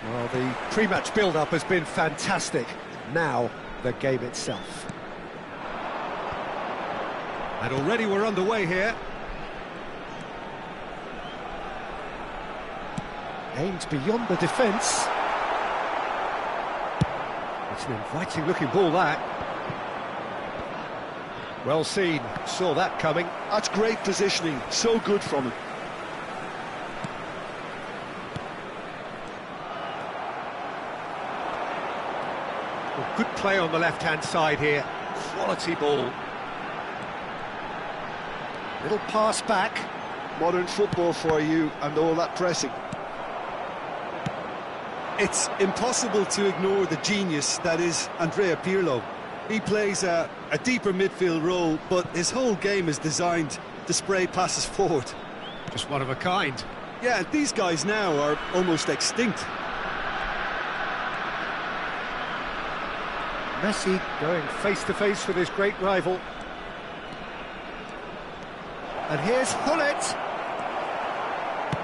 Well, the pre-match build-up has been fantastic. Now, the game itself. And already we're underway here. Aimed beyond the defence. It's an inviting-looking ball, that. Well seen, saw that coming. That's great positioning, so good from him. Well, good play on the left-hand side here. Quality ball. Little pass back. Modern football for you, and all that pressing. It's impossible to ignore the genius that is Andrea Pirlo. He plays a deeper midfield role, but his whole game is designed to spray passes forward. Just one of a kind. Yeah, these guys now are almost extinct. Messi going face-to-face with his great rival. And here's Hullet.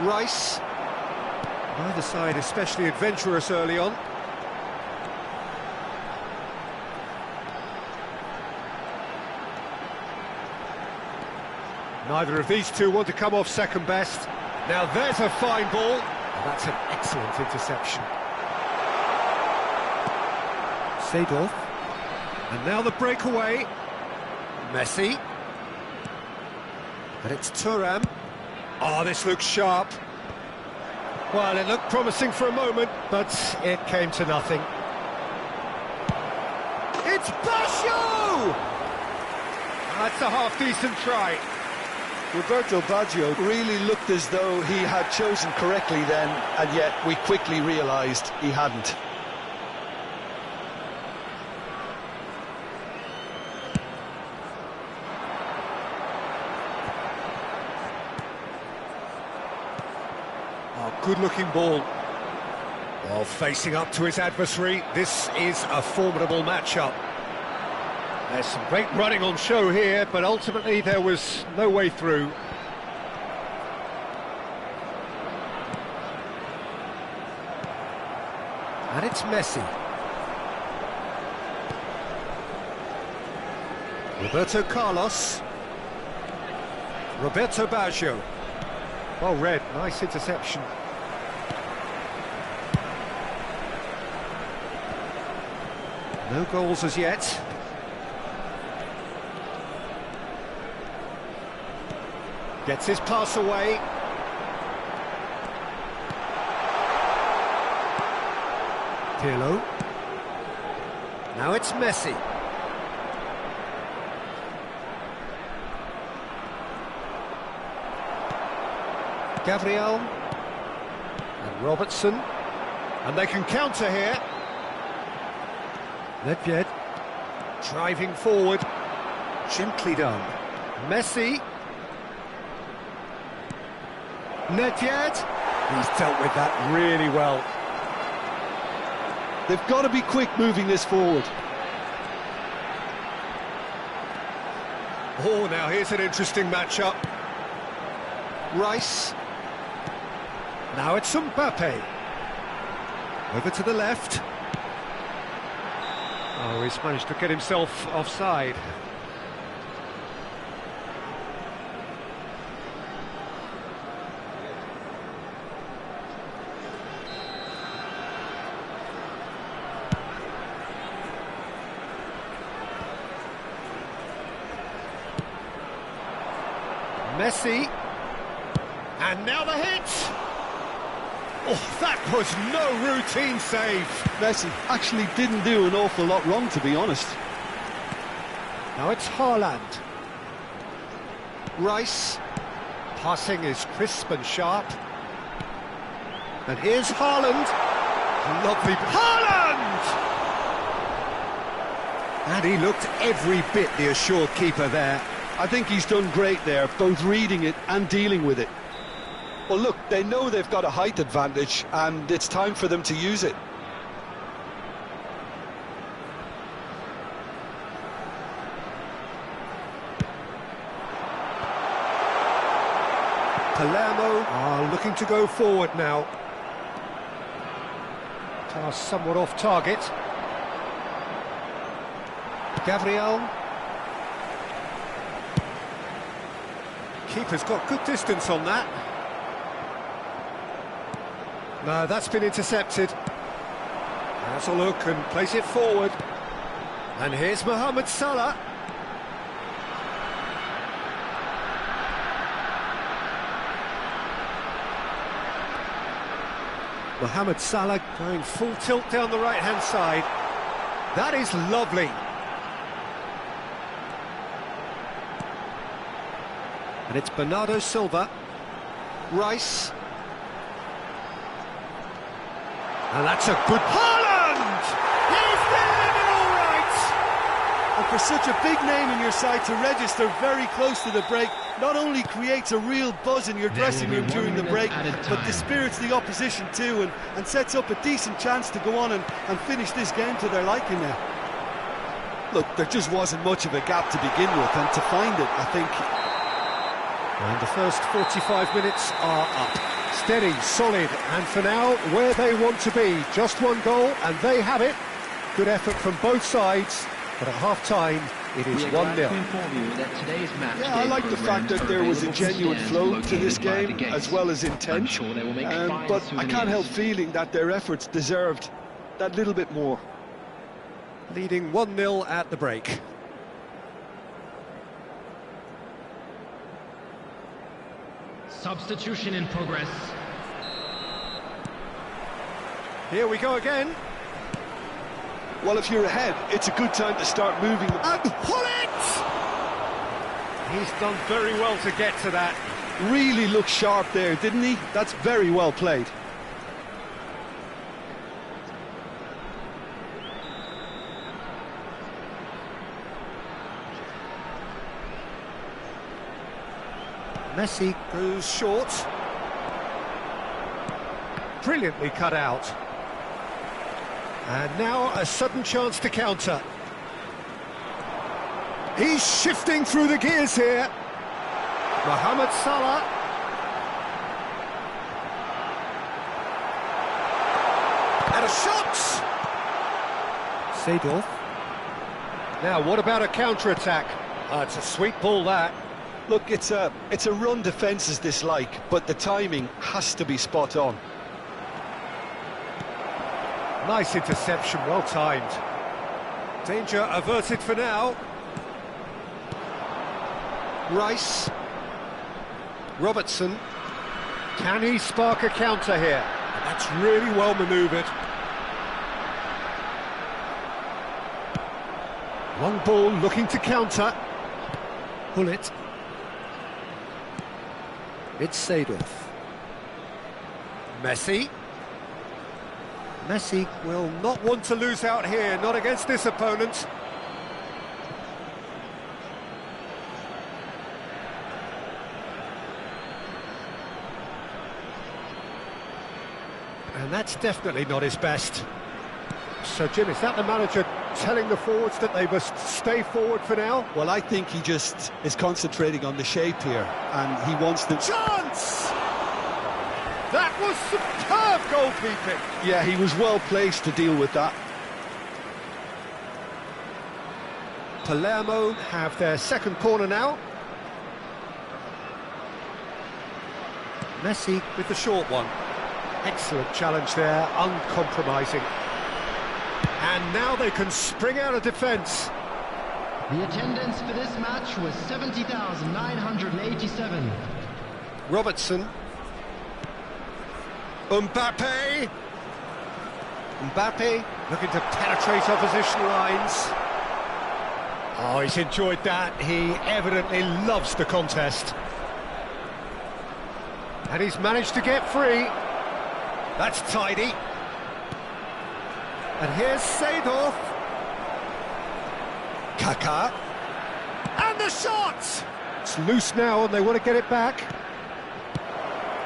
Rice. Neither side especially adventurous early on. Neither of these two want to come off second best. Now there's a fine ball. And that's an excellent interception. Seedorf. And now the breakaway. Messi. And it's Thuram. Oh, this looks sharp. Well, it looked promising for a moment, but it came to nothing. It's Baggio! That's a half-decent try. Roberto Baggio really looked as though he had chosen correctly then, and yet we quickly realised he hadn't. Oh, good-looking ball. Well, facing up to his adversary, this is a formidable matchup. There's some great running on show here, but ultimately there was no way through. And it's Messi. Roberto Carlos. Roberto Baggio. Well read, nice interception. No goals as yet. Gets his pass away. Pirlo. Now it's Messi. Gabriel. And Robertson. And they can counter here. Nedved. Driving forward. Gently done. Messi. Nedved. He's dealt with that really well. They've got to be quick moving this forward. Oh, now here's an interesting matchup. Rice. Now it's Mbappe. Over to the left. Oh, he's managed to get himself offside. Messi, and now the hit! Oh, that was no routine save. Messi actually didn't do an awful lot wrong, to be honest. Now it's Haaland. Rice, passing is crisp and sharp. And here's Haaland. Lovely, Haaland! And he looked every bit the assured keeper there. I think he's done great there, both reading it and dealing with it. Well, look, they know they've got a height advantage, and it's time for them to use it. Palermo are looking to go forward now. Pass somewhat off target. Gabriel. Keeper's got good distance on that. No, that's been intercepted. Has a look and plays it forward. And here's Mohamed Salah. Mohamed Salah going full tilt down the right-hand side. That is lovely. And it's Bernardo Silva. Rice. And that's a good... Haaland! He's delivered it all right! And for such a big name in your side to register very close to the break, not only creates a real buzz in your dressing room during the break, but dispirits the opposition too, and sets up a decent chance to go on and finish this game to their liking now. Look, there just wasn't much of a gap to begin with, and to find it, I think... And the first 45 minutes are up. Steady, solid, and for now, where they want to be. Just one goal, and they have it. Good effort from both sides, but at half-time, it is 1-0. Yeah, I like the fact that there was a genuine flow to this game, as well as intent. But I can't help feeling that their efforts deserved that little bit more. Leading 1-0 at the break. Substitution in progress. Here we go again. Well, if you're ahead, it's a good time to start moving. And pull it! He's done very well to get to that. Really looked sharp there, didn't he? That's very well played. Messi goes short. Brilliantly cut out. And now a sudden chance to counter. He's shifting through the gears here. Mohamed Salah. And a shot! Seedorf. Now, what about a counter-attack? It's a sweet ball, that. Look, it's a run defences dislike, but the timing has to be spot on. Nice interception, well timed. Danger averted for now. Rice. Robertson. Can he spark a counter here? That's really well manoeuvred. Long ball looking to counter. Pull it. It's Seedorf. Messi. Messi will not want to lose out here, not against this opponent. And that's definitely not his best. So, Jim, is that the manager telling the forwards that they must stay forward for now? Well, I think he just is concentrating on the shape here, and he wants to... Chance! That was superb goalkeeping! Yeah, he was well placed to deal with that. Palermo have their second corner now. Messi with the short one. Excellent challenge there, uncompromising. And now they can spring out of defence. The attendance for this match was 70,987. Robertson. Mbappe. Mbappe looking to penetrate opposition lines. Oh, he's enjoyed that. He evidently loves the contest. And he's managed to get free. That's tidy. And here's Seedorf. Kaká. And the shot! It's loose now and they want to get it back.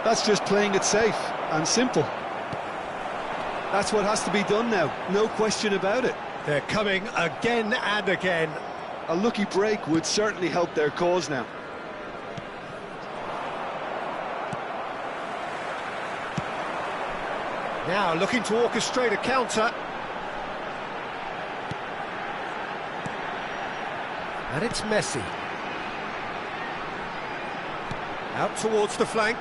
That's just playing it safe and simple. That's what has to be done now, no question about it. They're coming again and again. A lucky break would certainly help their cause now. Now looking to orchestrate a counter. And it's Messi. Out towards the flank.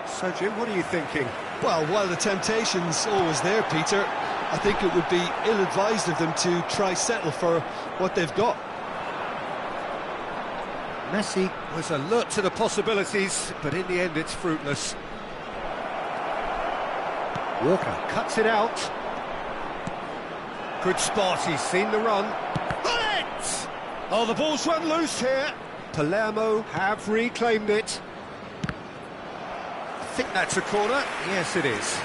So, Jim, what are you thinking? Well, while the temptation's always there, Peter, I think it would be ill-advised of them to try settle for what they've got. Messi was alert to the possibilities, but in the end it's fruitless. Walker cuts it out. Good spot, he's seen the run. Hit! Oh, the ball's run loose here. Palermo have reclaimed it. I think that's a corner. Yes, it is.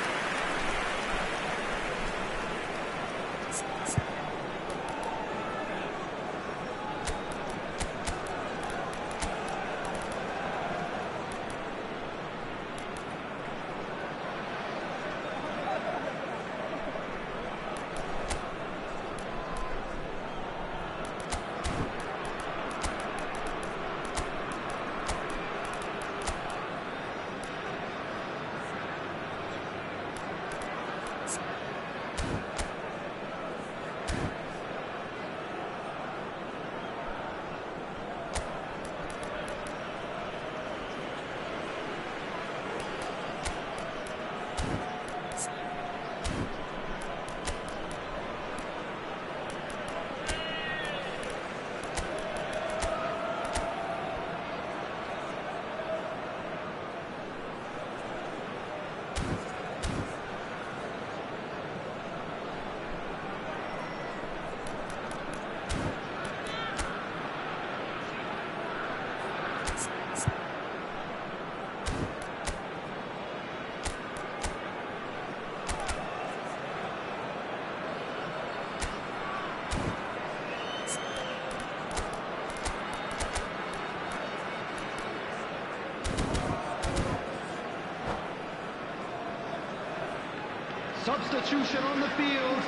Substitution on the field.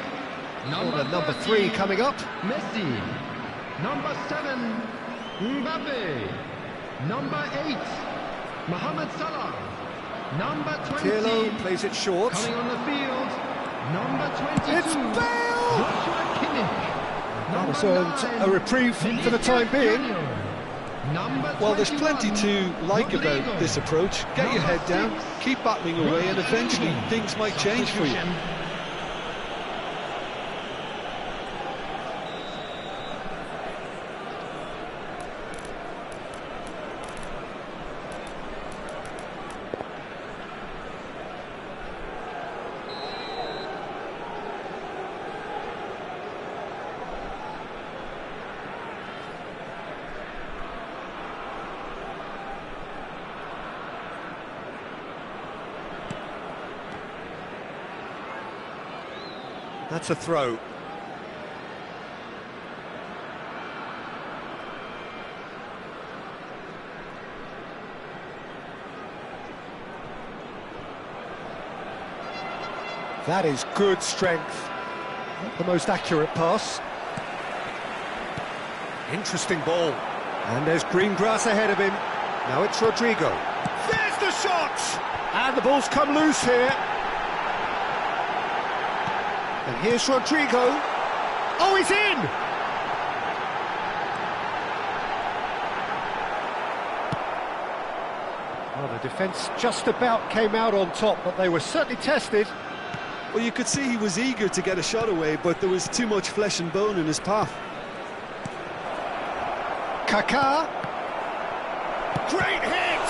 Number 3 coming up. Messi. Number 7, Mbappe. Number 8, Mohamed Salah. Number 20. Pirlo plays it short. Coming on the field. Number 22. It's Bale! Joshua Kimmich. That was a reprieve for the time being. Well, there's plenty to like about this approach. Get your head down, keep battling away, and eventually things might change for you. That's a throw. That is good strength. Not the most accurate pass. Interesting ball. And there's green grass ahead of him. Now it's Rodrigo. There's the shot! And the ball's come loose here. And here's Rodrigo. Oh, he's in! Well, the defence just about came out on top, but they were certainly tested. Well, you could see he was eager to get a shot away, but there was too much flesh and bone in his path. Kaká. Great hit!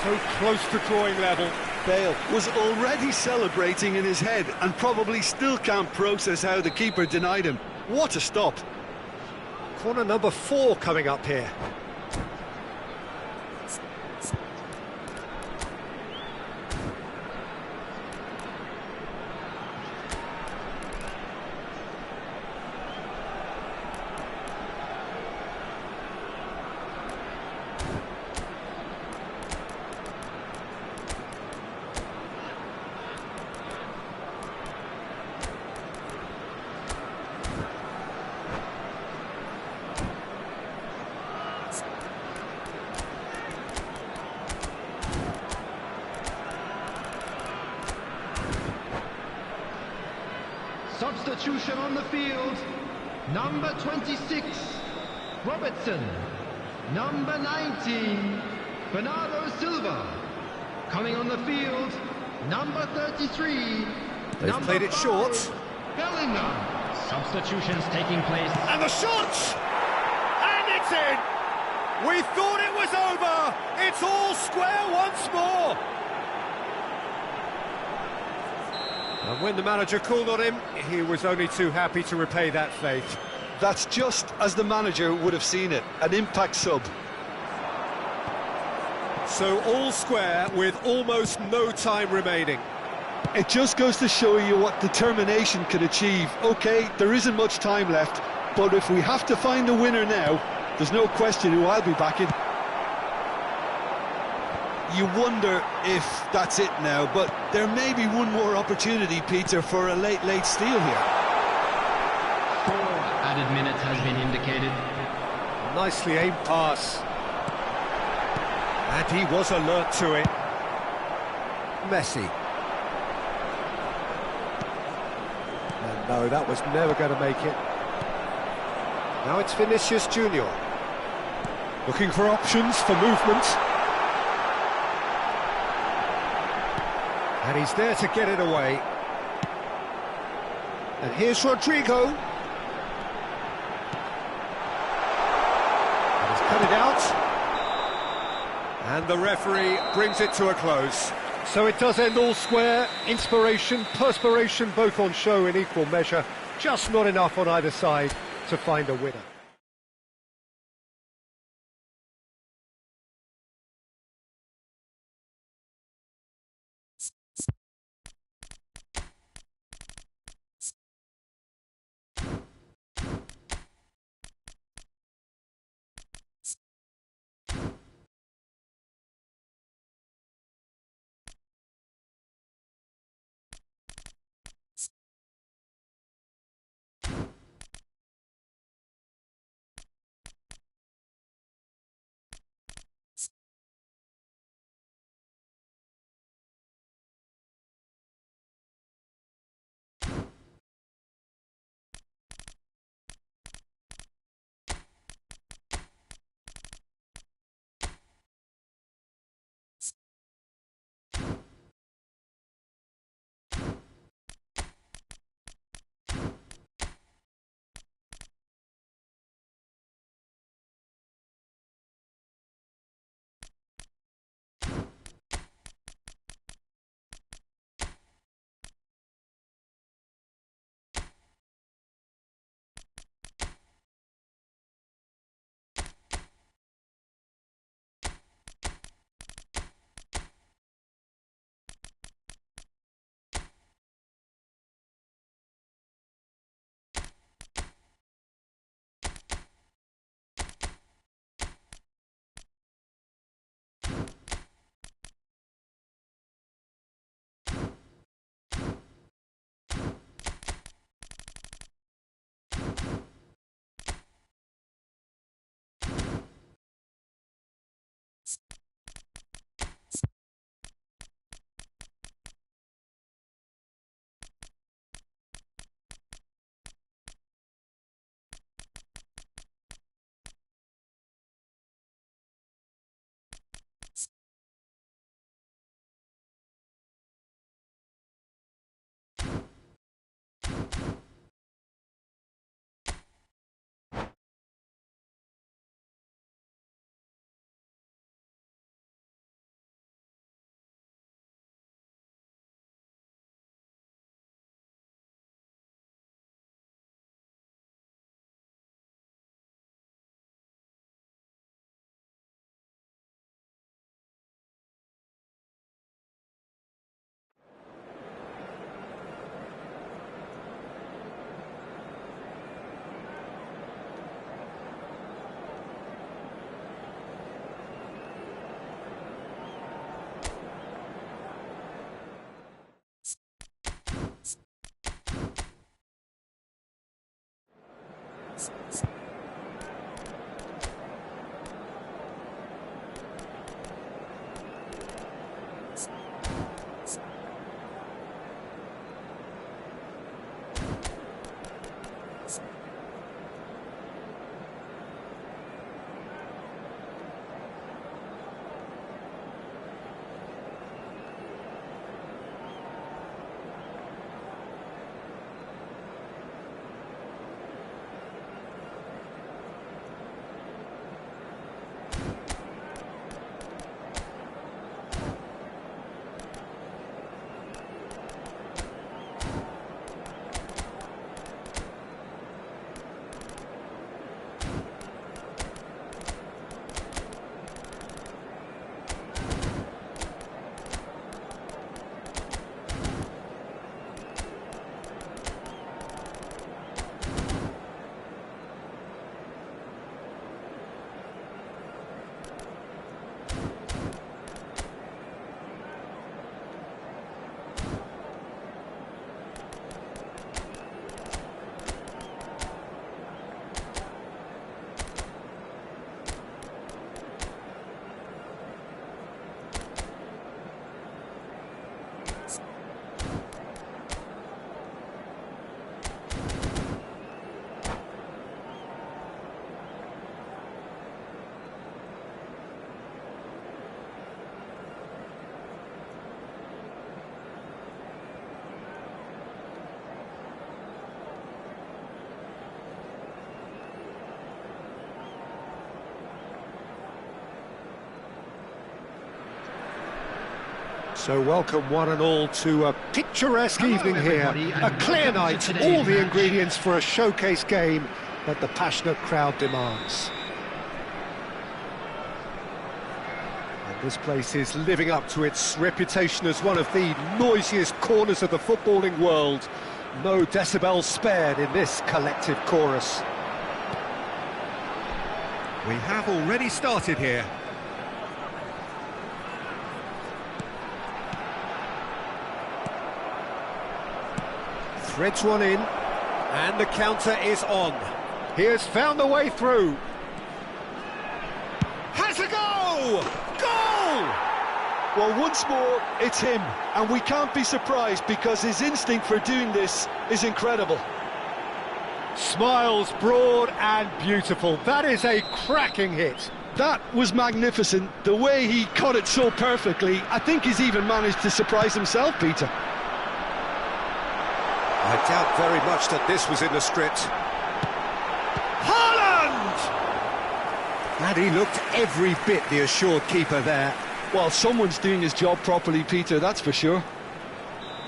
So close to drawing level. Bale was already celebrating in his head and probably still can't process how the keeper denied him. What a stop. Corner number 4 coming up here. substitution on the field. Number 26, Robertson. Number 19, Bernardo Silva. Coming on the field, number 33. They've played it short. Bellingham. Substitutions taking place. And the shot! And it's in! We thought it was over! It's all square once more! And when the manager called on him, he was only too happy to repay that faith. That's just as the manager would have seen it, an impact sub. So all square with almost no time remaining. It just goes to show you what determination can achieve. OK, there isn't much time left, but if we have to find a winner now, there's no question who I'll be backing. You wonder if that's it now, but there may be one more opportunity, Peter, for a late steal here. 4 added minutes has been indicated. Nicely aimed pass. And he was alert to it. Messi. And no, that was never going to make it. Now it's Vinicius Junior. Looking for options for movement. And he's there to get it away. And here's Rodrigo. And he's cut it out. And the referee brings it to a close. So it does end all square. Inspiration, perspiration, both on show in equal measure. Just not enough on either side to find a winner. So welcome one and all to a picturesque evening here. A clear night, all the ingredients for a showcase game that the passionate crowd demands. And this place is living up to its reputation as one of the noisiest corners of the footballing world. No decibels spared in this collective chorus. We have already started here. Threads one in, and the counter is on. He has found the way through. Has a go! Goal! Well, once more, it's him, and we can't be surprised because his instinct for doing this is incredible. Smiles broad and beautiful. That is a cracking hit. That was magnificent. The way he caught it so perfectly, I think he's even managed to surprise himself, Peter. I doubt very much that this was in the script. Haaland! And he looked every bit the assured keeper there. Well, someone's doing his job properly, Peter, that's for sure.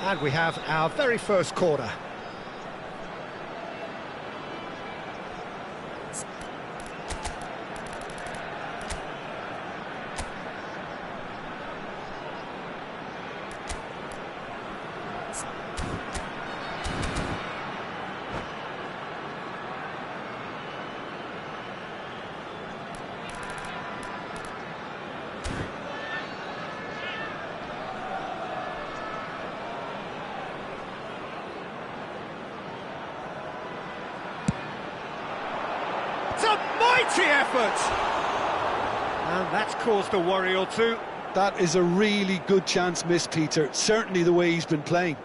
And we have our very first corner. It's a mighty effort! And that's caused a worry or two. That is a really good chance missed, Peter. Certainly the way he's been playing.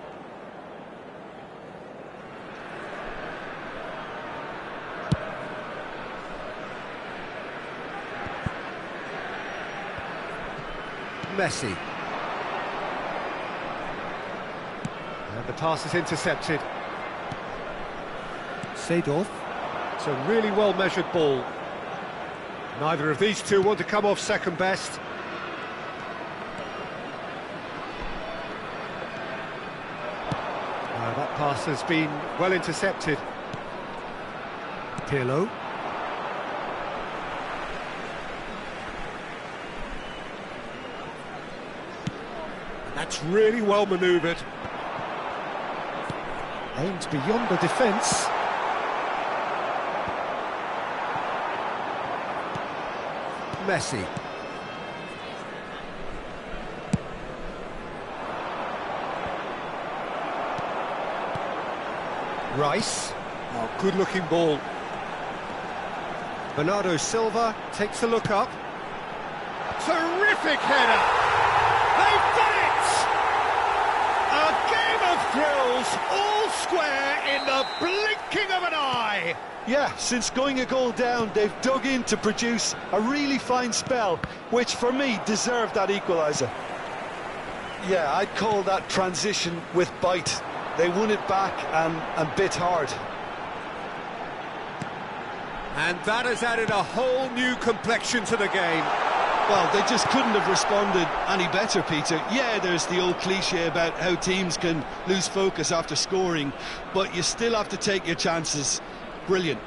Messi. And the pass is intercepted. Seedorf. It's a really well-measured ball. Neither of these two want to come off second best. That pass has been well intercepted. Pirlo. That's really well manoeuvred. Aimed beyond the defence. Messi. Rice. Oh, good-looking ball. Bernardo Silva takes a look up. Terrific header! They've done it! A game of thrills, all square in the blinking of an eye! Yeah, since going a goal down, they've dug in to produce a really fine spell, which for me deserved that equaliser. Yeah, I'd call that transition with bite. They won it back and bit hard. And that has added a whole new complexion to the game. Well, they just couldn't have responded any better, Peter. Yeah, there's the old cliche about how teams can lose focus after scoring, but you still have to take your chances. Brilliant.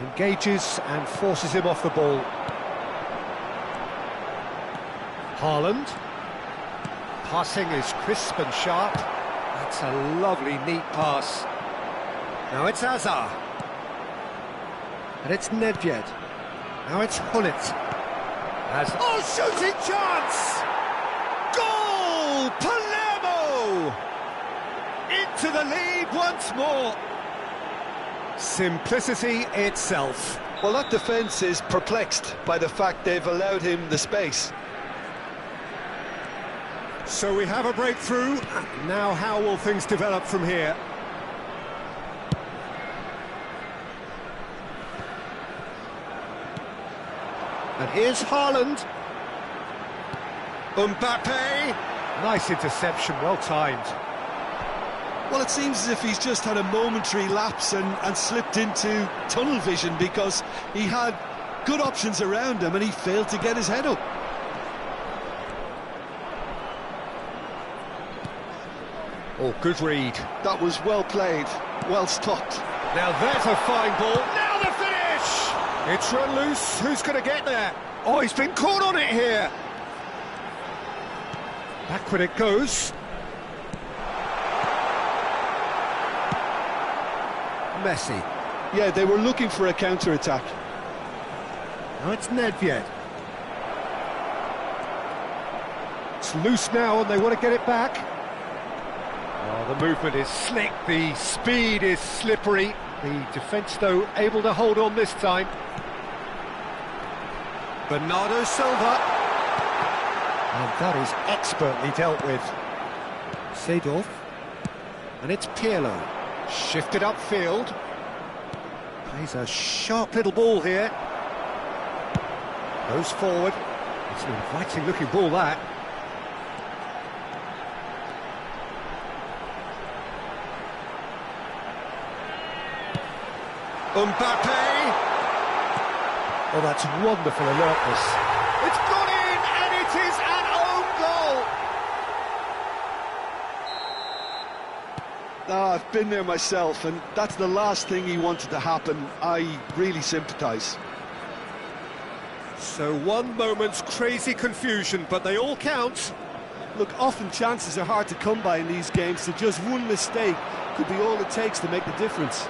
Engages and forces him off the ball. Haaland. Passing is crisp and sharp. That's a lovely, neat pass. Now it's Hazard. And it's Nedved. Now it's Gullit. Oh, shooting chance! Goal! Palermo! Into the lead once more. Simplicity itself. Well, that defence is perplexed by the fact they've allowed him the space. So we have a breakthrough. Now how will things develop from here? And here's Haaland. Mbappe. Nice interception, well timed. Well, it seems as if he's just had a momentary lapse and slipped into tunnel vision because he had good options around him and he failed to get his head up. Oh, good read. That was well played, well stopped. Now there's a fine ball. Now the finish! It's run loose. Who's going to get there? Oh, he's been caught on it here. Backward it goes. Messi. Yeah, they were looking for a counter-attack. Now it's Nedved. It's loose now and they want to get it back. Oh, the movement is slick, the speed is slippery. The defence, though, able to hold on this time. Bernardo Silva. And that is expertly dealt with. Seedorf. And it's Pirlo. Shifted upfield. Plays a sharp little ball here. Goes forward. It's an inviting looking ball, that. Mbappe! Oh, that's wonderful alertness. It's gone in, and it is an own goal! I've been there myself, and that's the last thing he wanted to happen. I really sympathise. So one moment's crazy confusion, but they all count. Look, often chances are hard to come by in these games, so just one mistake could be all it takes to make the difference.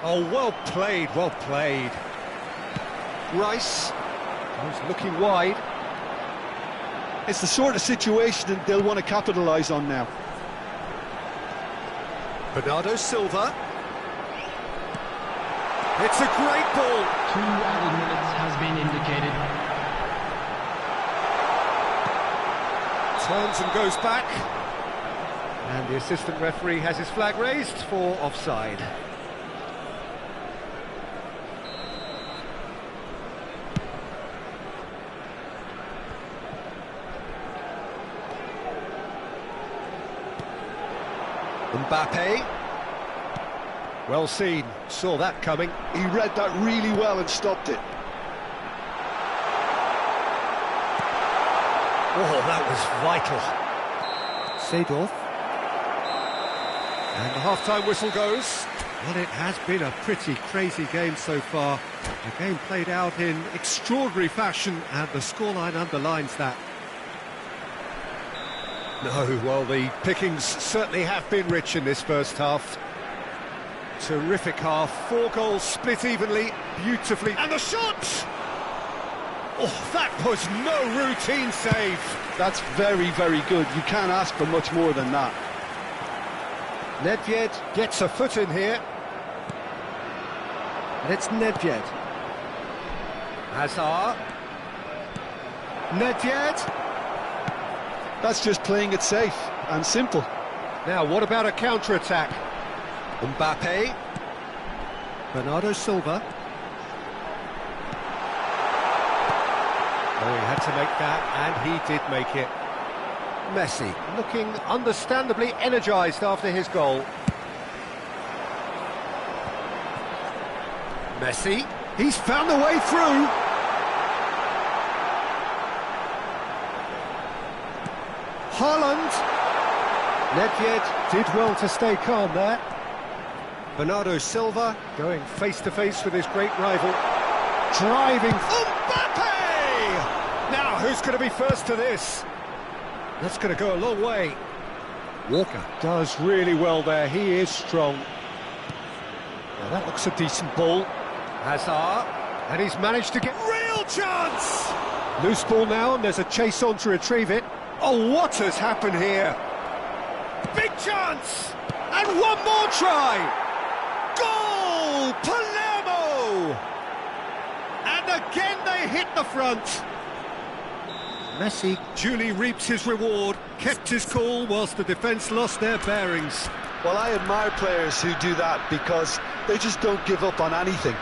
Oh, well played, well played. Rice, he's looking wide. It's the sort of situation that they'll want to capitalise on now. Bernardo Silva. It's a great ball. 2 added minutes has been indicated. Turns and goes back. And the assistant referee has his flag raised for offside. Mbappe. Well seen, saw that coming. He read that really well and stopped it. Oh, that was vital. Seedorf. And the half-time whistle goes. Well, it has been a pretty crazy game so far. The game played out in extraordinary fashion, and the scoreline underlines that. No, well, the pickings certainly have been rich in this first half. Terrific half, 4 goals split evenly, beautifully, and the shot! Oh, that was no routine save. That's very, very good. You can't ask for much more than that. Nedved gets a foot in here. And it's Nedved. Hazard. Nedved. That's just playing it safe and simple. Now, what about a counter-attack? Mbappe. Bernardo Silva. Oh, he had to make that, and he did make it. Messi, looking understandably energised after his goal. Messi, he's found the way through. Haaland. Nedved did well to stay calm there. Bernardo Silva going face-to-face with his great rival. Driving. Mbappe! Now, who's going to be first to this? That's going to go a long way. Walker does really well there. He is strong. Now, that looks a decent ball. Hazard. And he's managed to get real chance! Loose ball now, and there's a chase on to retrieve it. Oh, what has happened here? Big chance! And one more try! Goal! Palermo! And again they hit the front. Messi duly reaps his reward, kept his cool whilst the defence lost their bearings. Well, I admire players who do that because they just don't give up on anything.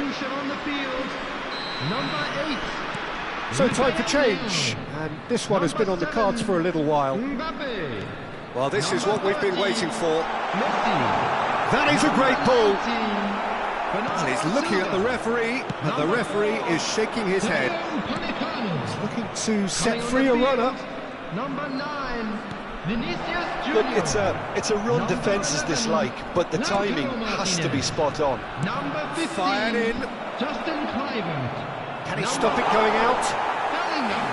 Substitution on the field. Number 8. So time for change, and this one has been on the cards for a little while. Mbappe. Well, this is what we've been waiting for. Messi. That is a great ball. Bernardo He's looking at the Silva. referee, and the referee is shaking his head. Upamecano. He's looking to set Coming on free the a field, runner. Number 9. Vinicius Look, Junior. it's a run defence is dislike, but the timing has to be spot on. Number 15. Fired in. Justin Kluivert. Can he stop it going out? Bellingham.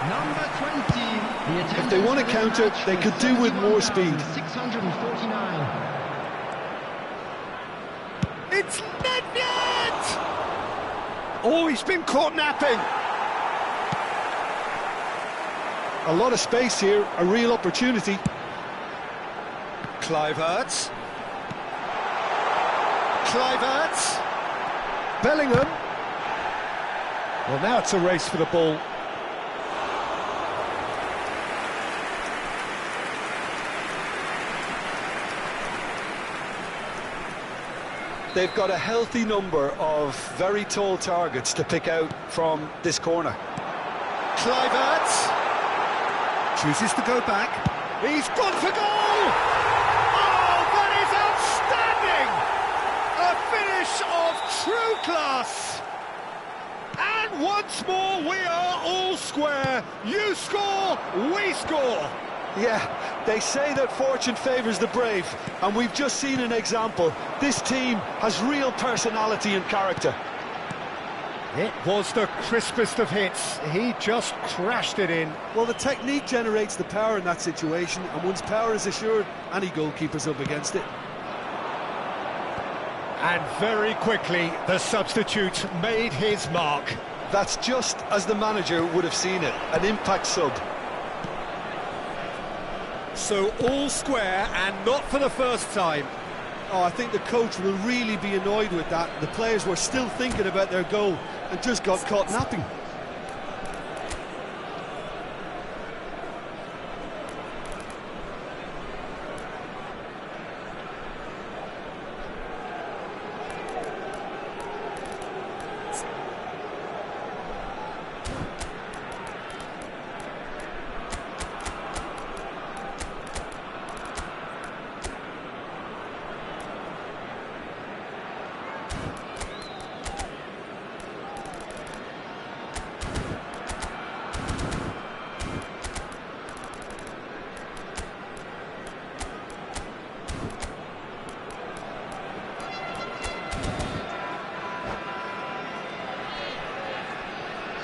Number 20. The If they want to counter, they could do with more speed. 649. It's Nedved! Oh, he's been caught napping. A lot of space here, a real opportunity. Kluivert. Kluivert. Bellingham. Well, now it's a race for the ball. They've got a healthy number of very tall targets to pick out from this corner. Kluivert chooses to go back. He's gone for goal! Oh, that is outstanding! A finish of true class! And once more we are all square. You score, we score. Yeah, they say that fortune favours the brave, and we've just seen an example. This team has real personality and character. It was the crispest of hits. He just crashed it in. Well, the technique generates the power in that situation, and once power is assured, any goalkeeper's up against it. And very quickly, the substitute made his mark. That's just as the manager would have seen it, an impact sub. So all square, and not for the first time. Oh, I think the coach will really be annoyed with that. The players were still thinking about their goal and just got caught napping.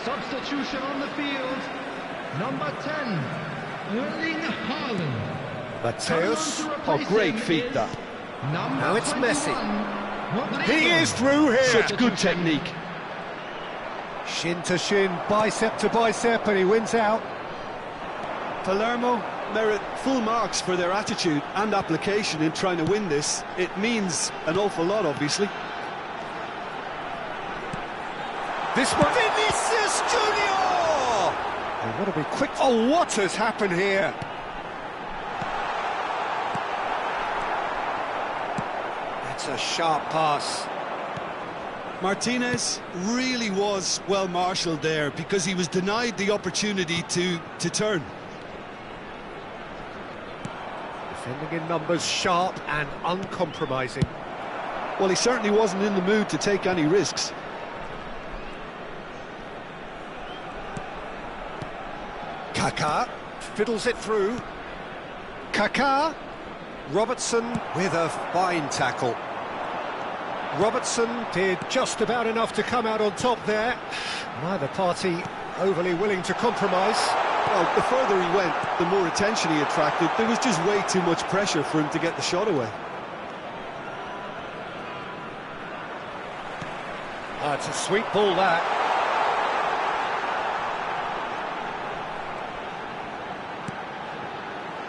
Substitution on the field. Number 10. Erling Haaland. Mateus. Coming on to Oh, replace great him feat, is that. Number Now it's 21, Messi. Rodrigo. He is through here. Such good technique. Shin to shin, bicep to bicep, and he wins out. Palermo merit full marks for their attitude and application in trying to win this. It means an awful lot, obviously. This one, Vinicius Junior! They want to be quick. Oh, what has happened here? That's a sharp pass. Martinez really was well marshalled there because he was denied the opportunity to turn. Defending in numbers, sharp and uncompromising. Well, he certainly wasn't in the mood to take any risks. Kaká fiddles it through. Kaká. Robertson with a fine tackle. Robertson did just about enough to come out on top there. Neither party overly willing to compromise. Well, the further he went, the more attention he attracted. There was just way too much pressure for him to get the shot away. It's a sweet ball, that.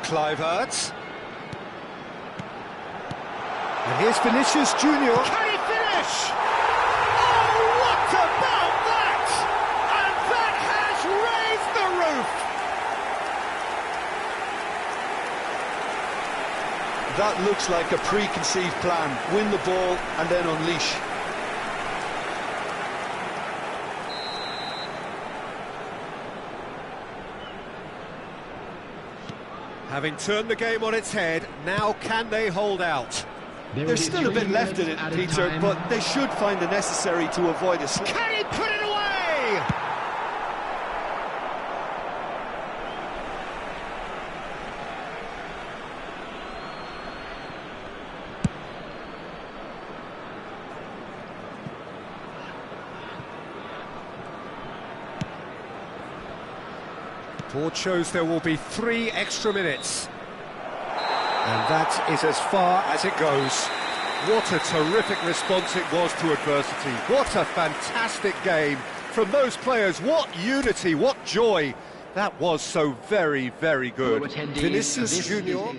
Kluivert. And here's Vinicius Junior. Can he finish? Oh, what about that? And that has raised the roof. That looks like a preconceived plan. Win the ball and then unleash. Having turned the game on its head, now can they hold out? There's still a bit left in it, Peter, but they should find the necessary to avoid a slip. Can he put it away? Report shows there will be 3 extra minutes. And that is as far as it goes. What a terrific response it was to adversity. What a fantastic game from those players. What unity, what joy. That was so very, very good. Vinicius Junior.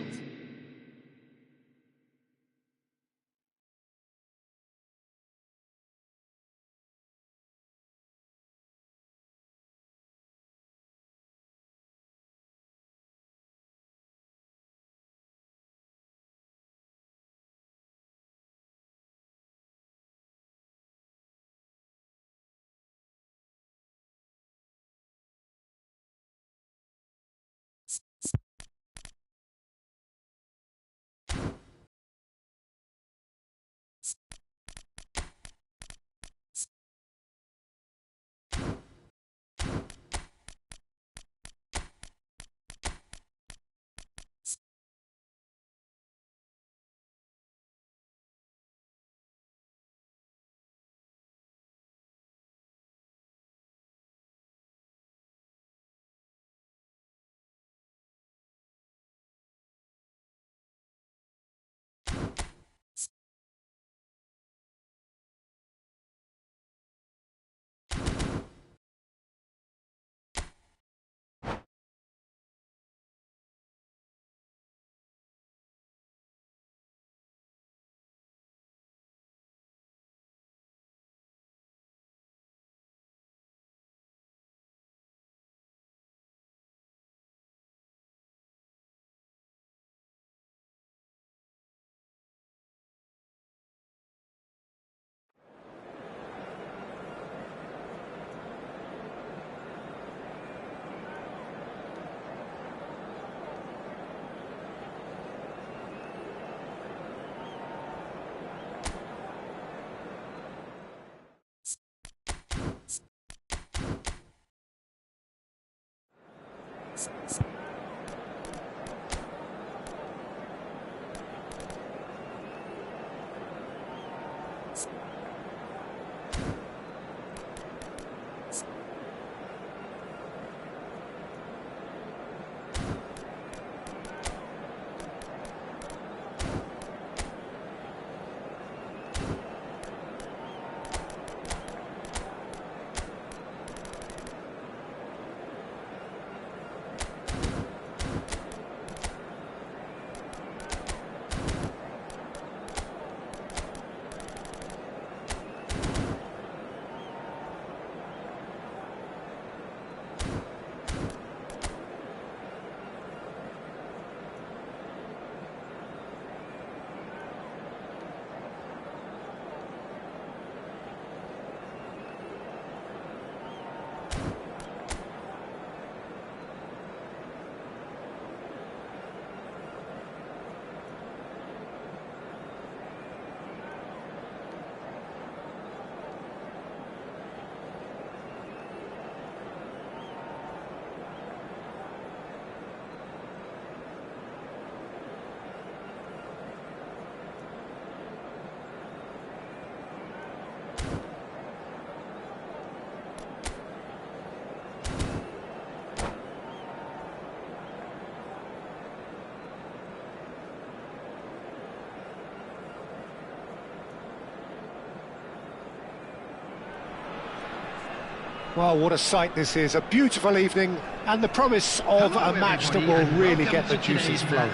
Well, what a sight this is. A beautiful evening and the promise of a match that will really get the juices flowing.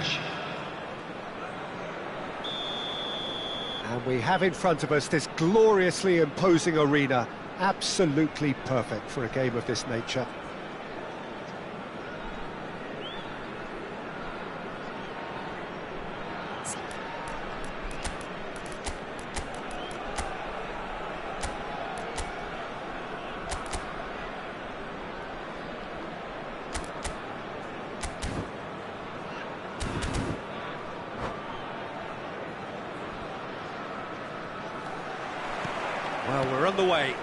And we have in front of us this gloriously imposing arena. Absolutely perfect for a game of this nature. we're underway.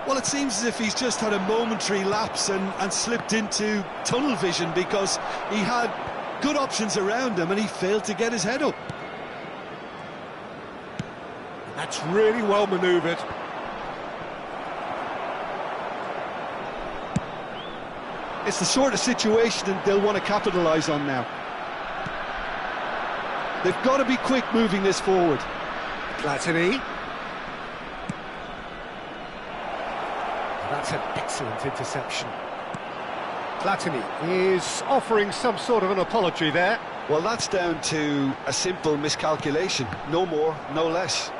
Well, it seems as if he's just had a momentary lapse and slipped into tunnel vision, because he had good options around him and he failed to get his head up. That's really well manoeuvred. It's the sort of situation that they'll want to capitalise on now. They've got to be quick moving this forward. Platini. That's an excellent interception. Platini is offering some sort of an apology there. Well, that's down to a simple miscalculation. No more, no less.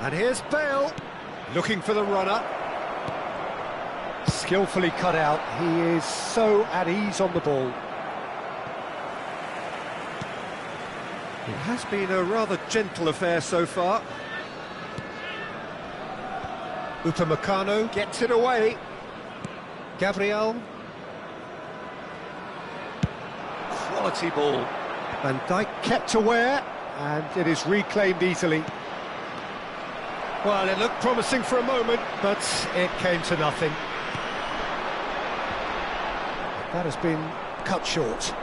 And here's Bale, looking for the runner. Skillfully cut out. He is so at ease on the ball. It has been a rather gentle affair so far. Upamecano gets it away. Gabriel. Quality ball. Van Dijk kept aware, and it is reclaimed easily. Well, it looked promising for a moment, but it came to nothing. That has been cut short.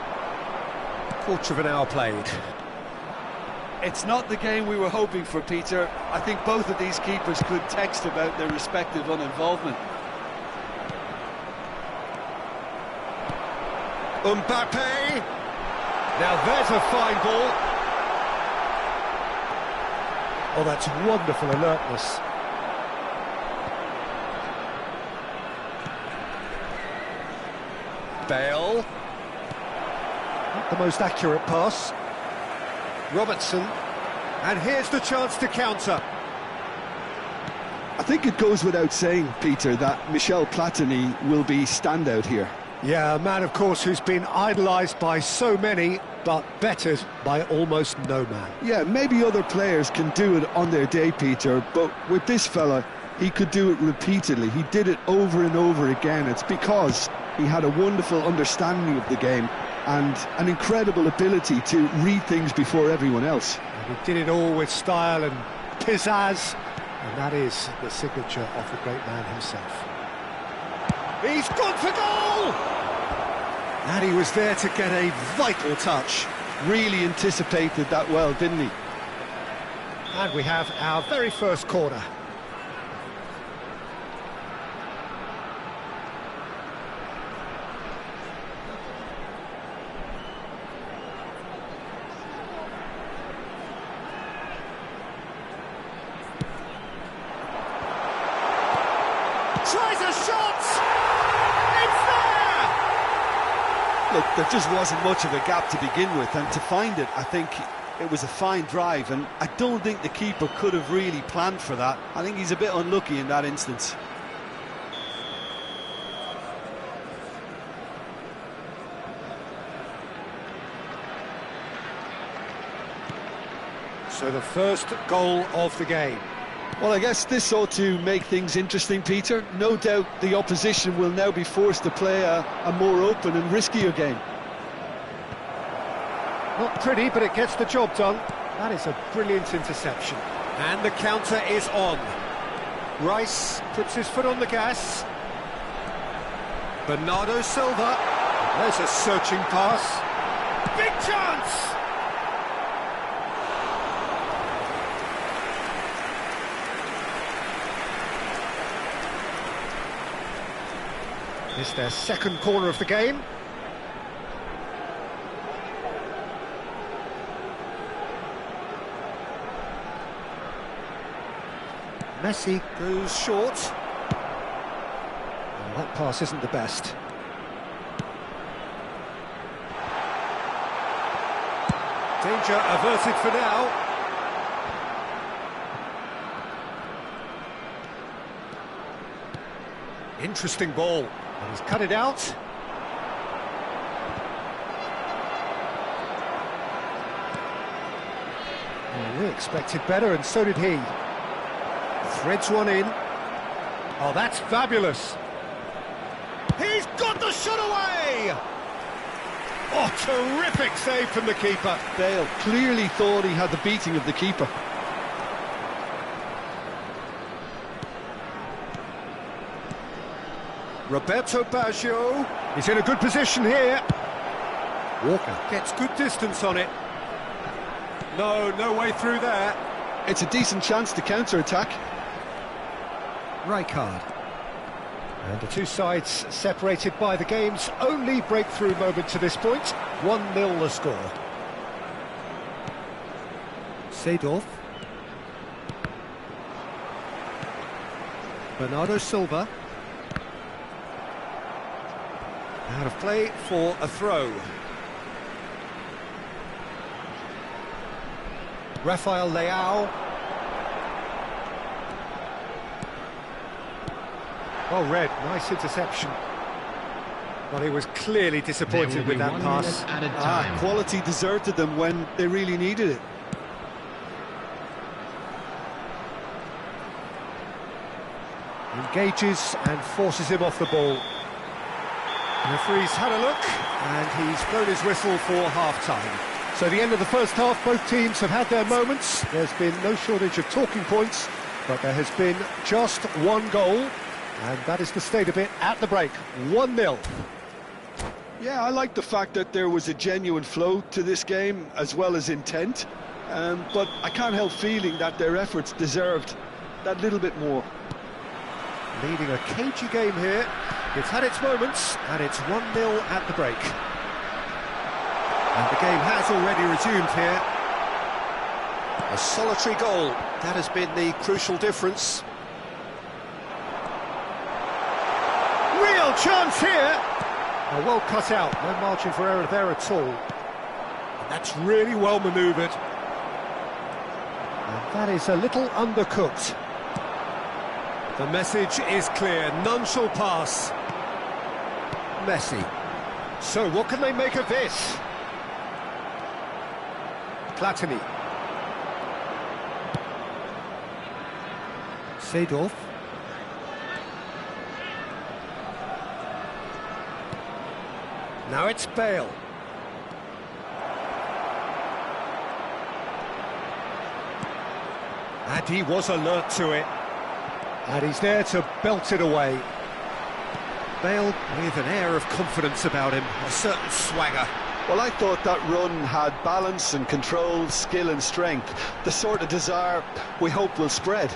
Quarter of an hour played. It's not the game we were hoping for, Peter. I think both of these keepers could text about their respective uninvolvement. Mbappe! Now there's a fine ball. Oh, that's wonderful alertness. Bale. Not the most accurate pass. Robertson. And here's the chance to counter. I think it goes without saying, Peter, that Michel Platini will be standout here. Yeah, a man, of course, who's been idolised by so many, but bettered by almost no man. Yeah, maybe other players can do it on their day, Peter, but with this fella, he could do it repeatedly. He did it over and over again. It's because he had a wonderful understanding of the game and an incredible ability to read things before everyone else. And he did it all with style and pizzazz, and that is the signature of the great man himself. He's gone for goal! And he was there to get a vital touch. Really anticipated that well, didn't he? And we have our very first corner. Tries a shot! It's there! Look, there just wasn't much of a gap to begin with, and to find it, I think it was a fine drive, and I don't think the keeper could have really planned for that. I think he's a bit unlucky in that instance. So the first goal of the game. Well, I guess this ought to make things interesting, Peter. No doubt the opposition will now be forced to play a more open and riskier game. Not pretty, but it gets the job done. That is a brilliant interception. And the counter is on. Rice puts his foot on the gas. Bernardo Silva. There's a searching pass. Big chance! It's their second corner of the game. Messi goes short. Well, that pass isn't the best. Danger averted for now. Interesting ball. And he's cut it out. expected better, and so did he. Threads one in. Oh, that's fabulous. He's got the shot away! Oh, terrific save from the keeper. Bale clearly thought he had the beating of the keeper. Roberto Baggio. He's in a good position here. Walker gets good distance on it. No way through there. It's a decent chance to counter-attack. Rijkaard. And the two sides separated by the game's only breakthrough moment to this point. 1-0 the score. Seedorf. Bernardo Silva. Out of play for a throw. Rafael Leao. Well read, nice interception. But he was clearly disappointed with that pass. Quality deserted them when they really needed it. Engages and forces him off the ball. The referee's had a look, and he's blown his whistle for half-time. So the end of the first half, both teams have had their moments. There's been no shortage of talking points, but there has been just one goal, and that is the state of it at the break. 1-0. Yeah, I like the fact that there was a genuine flow to this game, as well as intent. But I can't help feeling that their efforts deserved that little bit more. Leading a cagey game here. It's had its moments, and it's 1-0 at the break. And the game has already resumed here. A solitary goal, that has been the crucial difference. Real chance here! Oh, well cut out, no margin for error there at all. And that's really well manoeuvred. And that is a little undercooked. The message is clear, none shall pass. Messi. So what can they make of this? Platini. Seedorf. Now it's Bale. And he was alert to it. And he's there to belt it away. Bale with an air of confidence about him, a certain swagger. Well, I thought that run had balance and control, skill and strength, the sort of desire we hope will spread.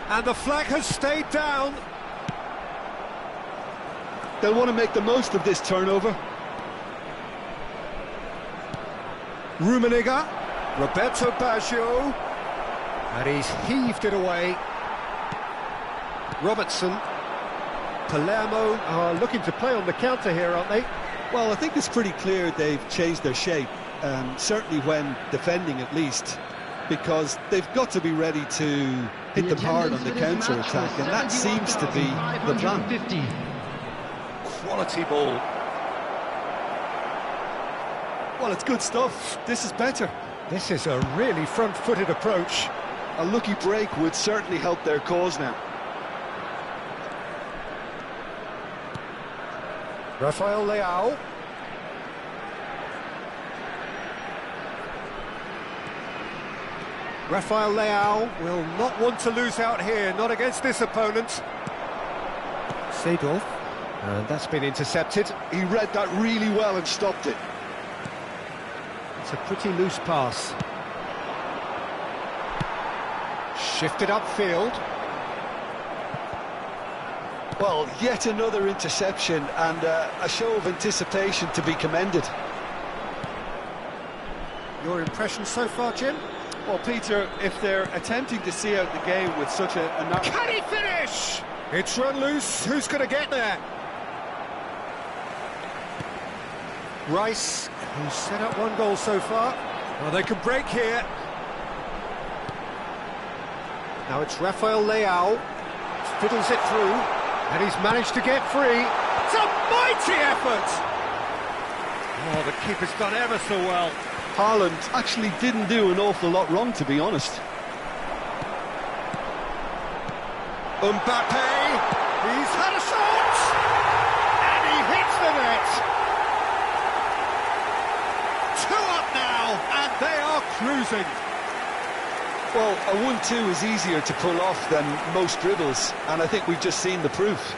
And the flag has stayed down. They'll want to make the most of this turnover. Rummenigge, Roberto Baggio, and he's heaved it away. Robertson. Palermo are looking to play on the counter here, aren't they? Well, I think it's pretty clear they've changed their shape, certainly when defending at least, because they've got to be ready to hit them hard on the counter-attack, and that seems to be the plan. Quality ball. Well, it's good stuff. This is better. This is a really front-footed approach. A lucky break would certainly help their cause now. Rafael Leao. Rafael Leao will not want to lose out here, not against this opponent. Seedorf. And that's been intercepted. He read that really well and stopped it. It's a pretty loose pass. Shifted upfield. Well, yet another interception and a show of anticipation to be commended. Your impression so far, Jim? Well, Peter, if they're attempting to see out the game with such a Can he finish? It's run loose. Who's going to get there? Rice, who's set up one goal so far. Well, they can break here. Now it's Rafael Leao. Fiddles it through. And he's managed to get free. It's a mighty effort! Oh, the keeper's done ever so well. Haaland actually didn't do an awful lot wrong, to be honest. Mbappe, he's had a shot, and he hits the net. 2 up now, and they are cruising. Well, a 1-2 is easier to pull off than most dribbles, and I think we've just seen the proof.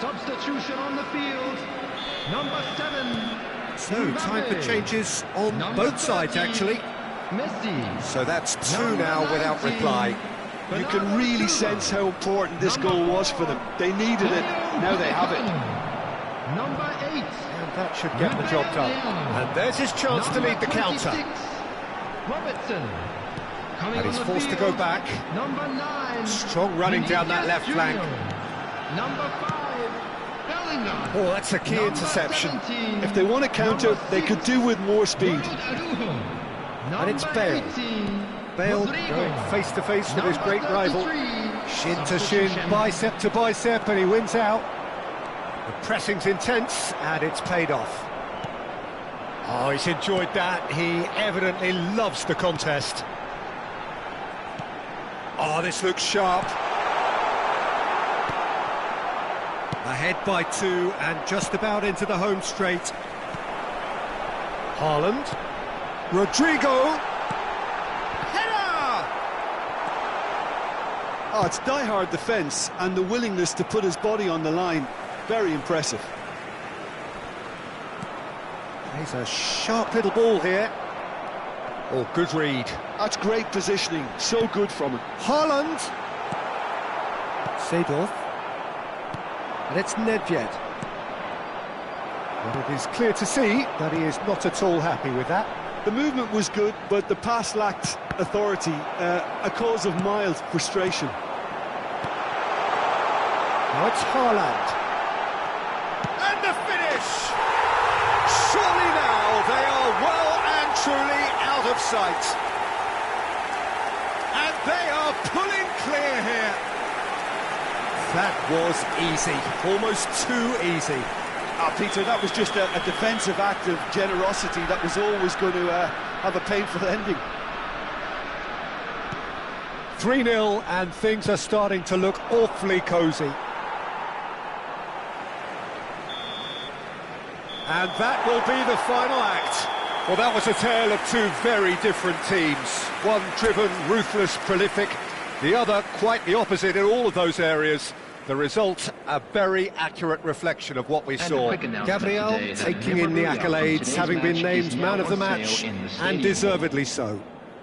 Substitution on the field. Number 7. So, time for changes on both sides, actually. Messi. So that's 2 now without reply. You can really sense how important this goal was for them. They needed it, now they have it. Number 8. And that should get the job done. And there's his chance to lead the counter. Robertson. Coming And he's on the forced to field. go back. Number 9. Strong running down that left flank. Number 5. Bellingham. Oh, that's a key interception. If they want to counter, they could do with more speed. And it's Bale. Bale going face to face with his great rival. Shin to shin, bicep to bicep, and he wins out. The pressing's intense, and it's paid off. Oh, he's enjoyed that. He evidently loves the contest. Oh, this looks sharp. Ahead by 2 and just about into the home straight. Haaland. Rodrigo. Header! Oh, it's die-hard defence and the willingness to put his body on the line. Very impressive. He's a sharp little ball here. Oh, good read. That's great positioning, so good from him. Haaland. Seedorf. And it's Nedved. But it is clear to see that he is not at all happy with that. The movement was good, but the pass lacked authority, a cause of mild frustration. Now it's Haaland. And the finish! Surely now they are well and truly out of sight. And they are pulling clear here. That was easy, almost too easy. Peter, that was just a defensive act of generosity that was always going to have a painful ending. 3-0 and things are starting to look awfully cosy. And that will be the final act. Well, that was a tale of 2 very different teams. One driven, ruthless, prolific. The other quite the opposite in all of those areas. The result, a very accurate reflection of what we saw. Gabriel taking in the accolades, having been named man of the match, and deservedly so.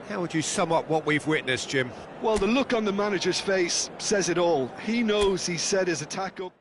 How would you sum up what we've witnessed, Jim? Well, the look on the manager's face says it all. He knows he set his attack up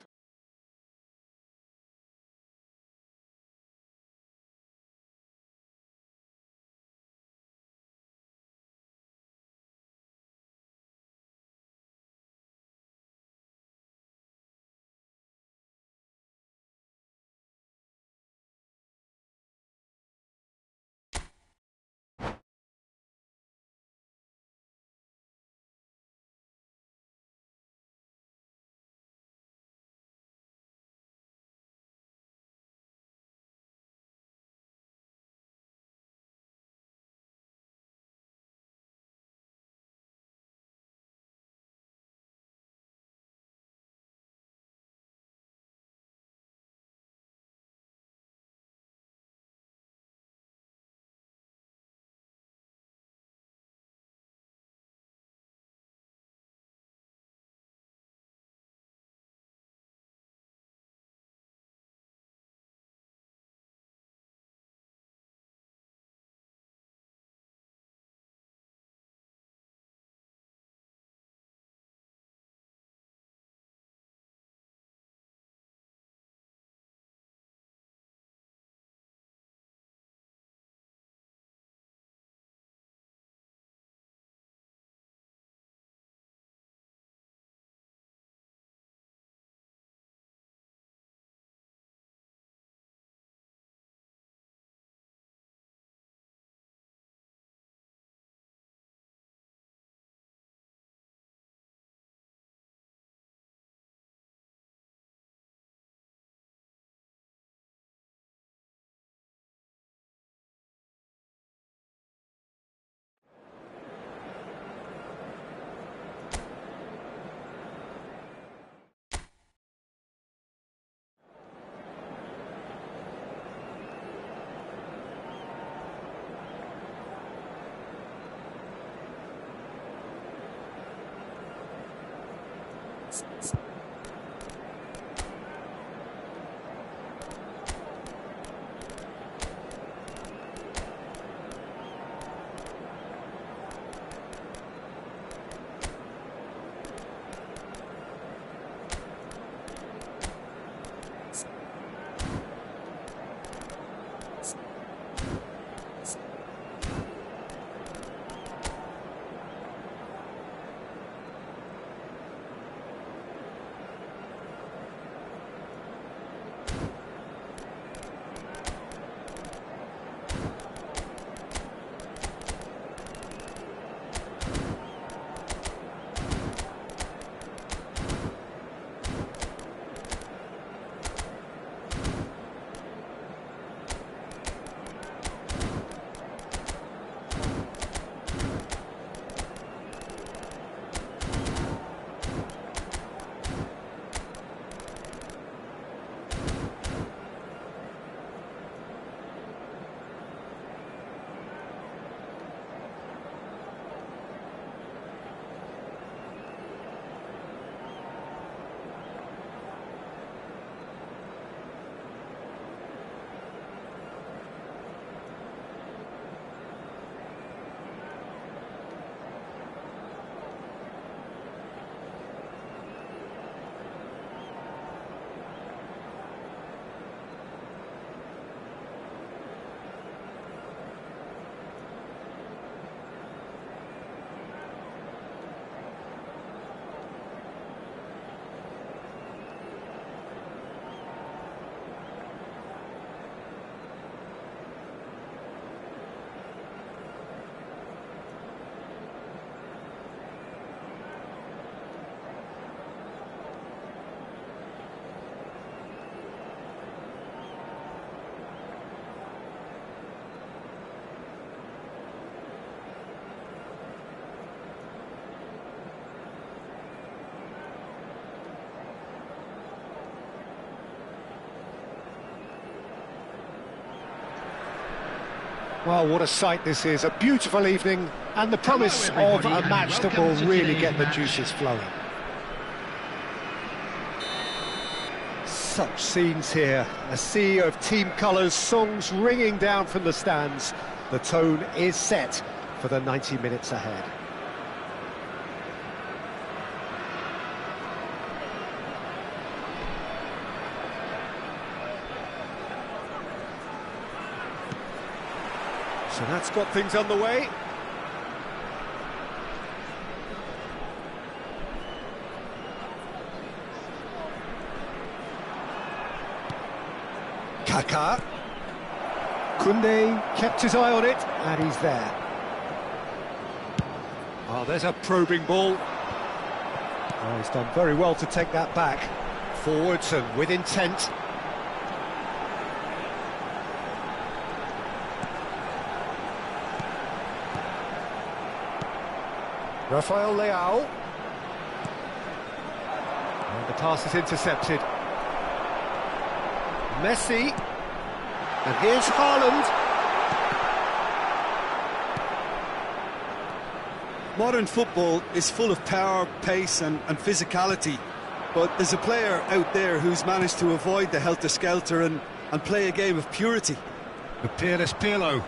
Well, what a sight this is, a beautiful evening, and the promise of a match that will really get the juices flowing. Such scenes here, a sea of team colours, songs ringing down from the stands. The tone is set for the 90 minutes ahead. So that's got things underway. Kaká. Koundé kept his eye on it, and he's there. Oh, there's a probing ball. Oh, he's done very well to take that back. Forwards and with intent. Rafael Leao. And the pass is intercepted. Messi. And here's Haaland. Modern football is full of power, pace and physicality, but there's a player out there who's managed to avoid the helter-skelter and play a game of purity. The peerless Pirlo.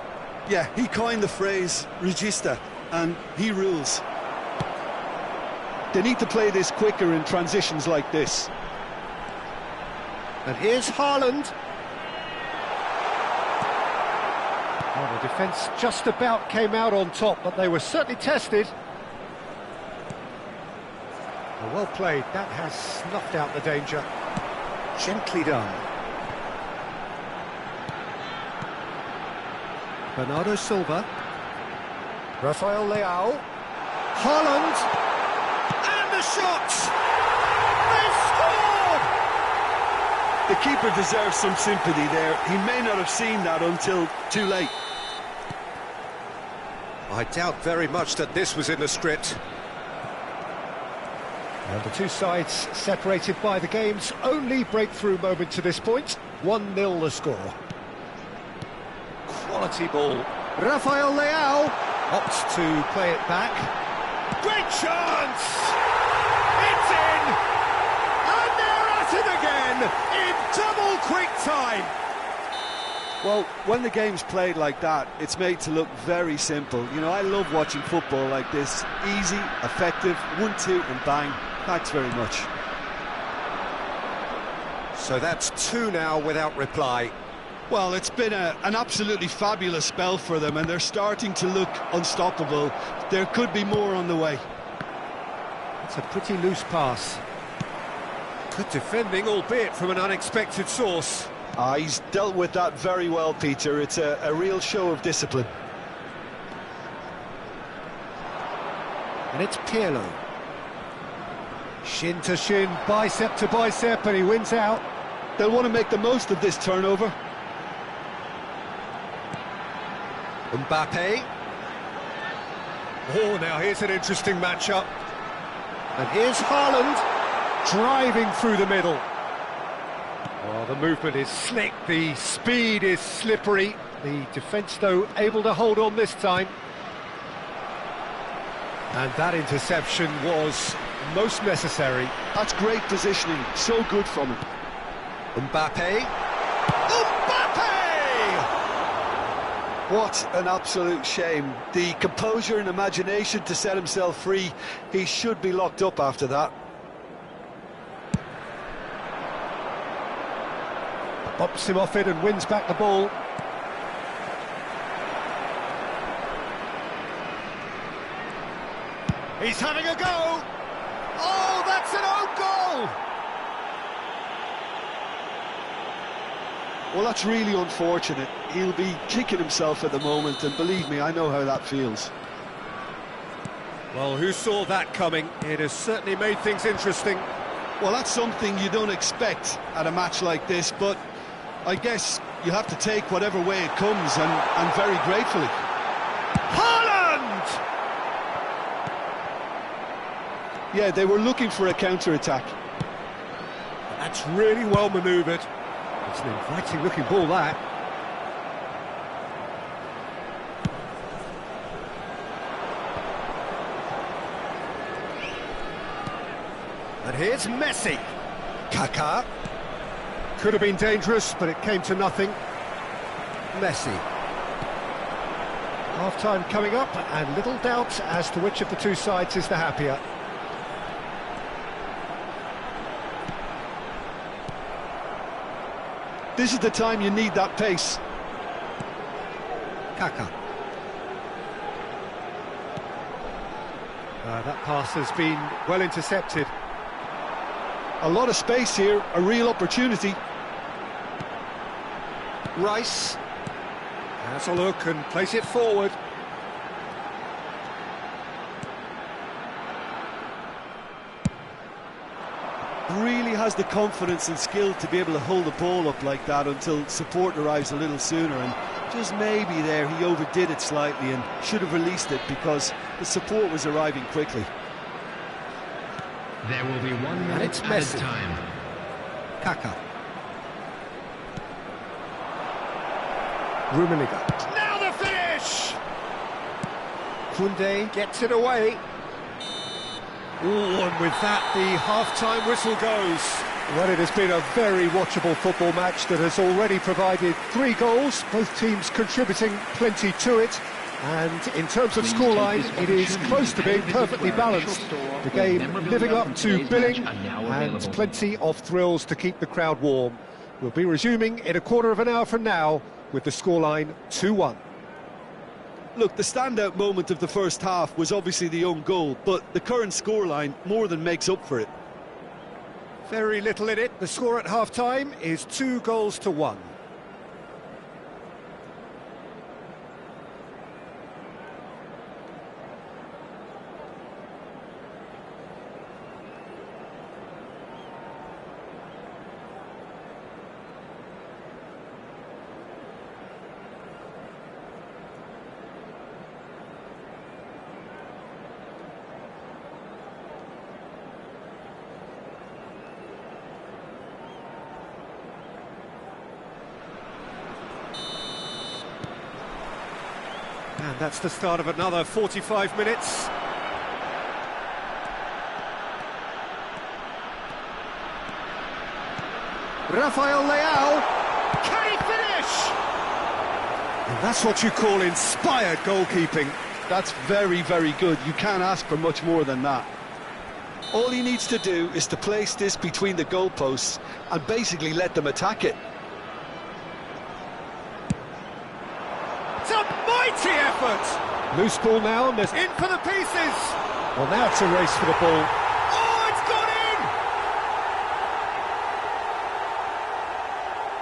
Yeah, he coined the phrase regista, and he rules. They need to play this quicker in transitions like this. And here's Haaland. Well, the defence just about came out on top, but they were certainly tested. Well played, that has snuffed out the danger. Gently done. Bernardo Silva. Rafael Leao. Haaland. And the shot! They've scored! The keeper deserves some sympathy there. He may not have seen that until too late. I doubt very much that this was in the script. And the two sides separated by the game's only breakthrough moment to this point. 1-0 the score. Quality ball. Rafael Leao opts to play it back. Great chance! It's in! in double quick time. Well, when the game's played like that, it's made to look very simple. You know, I love watching football like this. Easy, effective, 1-2 and bang. Thanks very much. So that's 2 now without reply. Well, it's been an absolutely fabulous spell for them, and they're starting to look unstoppable. There could be more on the way. It's a pretty loose pass. Good defending, albeit from an unexpected source. He's dealt with that very well, Peter. It's a real show of discipline. And it's Pirlo. Shin to shin, bicep to bicep, and he wins out. They'll want to make the most of this turnover. Mbappe. Oh, now here's an interesting matchup. And here's Haaland, driving through the middle. Oh, the movement is slick, the speed is slippery. The defence, though, able to hold on this time. And that interception was most necessary. That's great positioning, so good from him. Mbappe. Mbappe! What an absolute shame. The composure and imagination to set himself free. He should be locked up after that. Bops him off it and wins back the ball. He's having a go! Oh, that's an own goal! Well, that's really unfortunate. He'll be kicking himself at the moment, and believe me, I know how that feels. Well, who saw that coming? It has certainly made things interesting. Well, that's something you don't expect at a match like this, but I guess you have to take whatever way it comes, and very gratefully. Haaland! Yeah, they were looking for a counter-attack. That's really well manoeuvred. It's an inviting looking ball, that. And here's Messi. Kaká. Could have been dangerous, but it came to nothing. Messi. Half-time coming up, and little doubt as to which of the two sides is the happier. This is the time you need that pace. Kaká. That pass has been well intercepted. A lot of space here, a real opportunity. Rice. Has a look and plays it forward. Really has the confidence and skill to be able to hold the ball up like that until support arrives a little sooner, and just maybe there he overdid it slightly and should have released it because the support was arriving quickly. There will be 1 minute it's added Messi. time. Kaká. Rummenigge. Now the finish! Koundé gets it away. Oh, and with that, the half-time whistle goes. Well, it has been a very watchable football match that has already provided 3 goals, both teams contributing plenty to it. And in terms of scoreline, it is close to being perfectly balanced. The game living up to billing and plenty of thrills to keep the crowd warm. We'll be resuming in a quarter of an hour from now with the scoreline 2-1. Look, the standout moment of the first half was obviously the own goal, but the current scoreline more than makes up for it. Very little in it. The score at half-time is 2-1. And that's the start of another 45 minutes. Rafael Leao. Can he finish? And that's what you call inspired goalkeeping. That's very, very good. You can't ask for much more than that. All he needs to do is to place this between the goalposts and basically let them attack it. It's a mighty effort! Loose ball now, and there's in for the pieces! Well, now it's a race for the ball. Oh, it's gone in!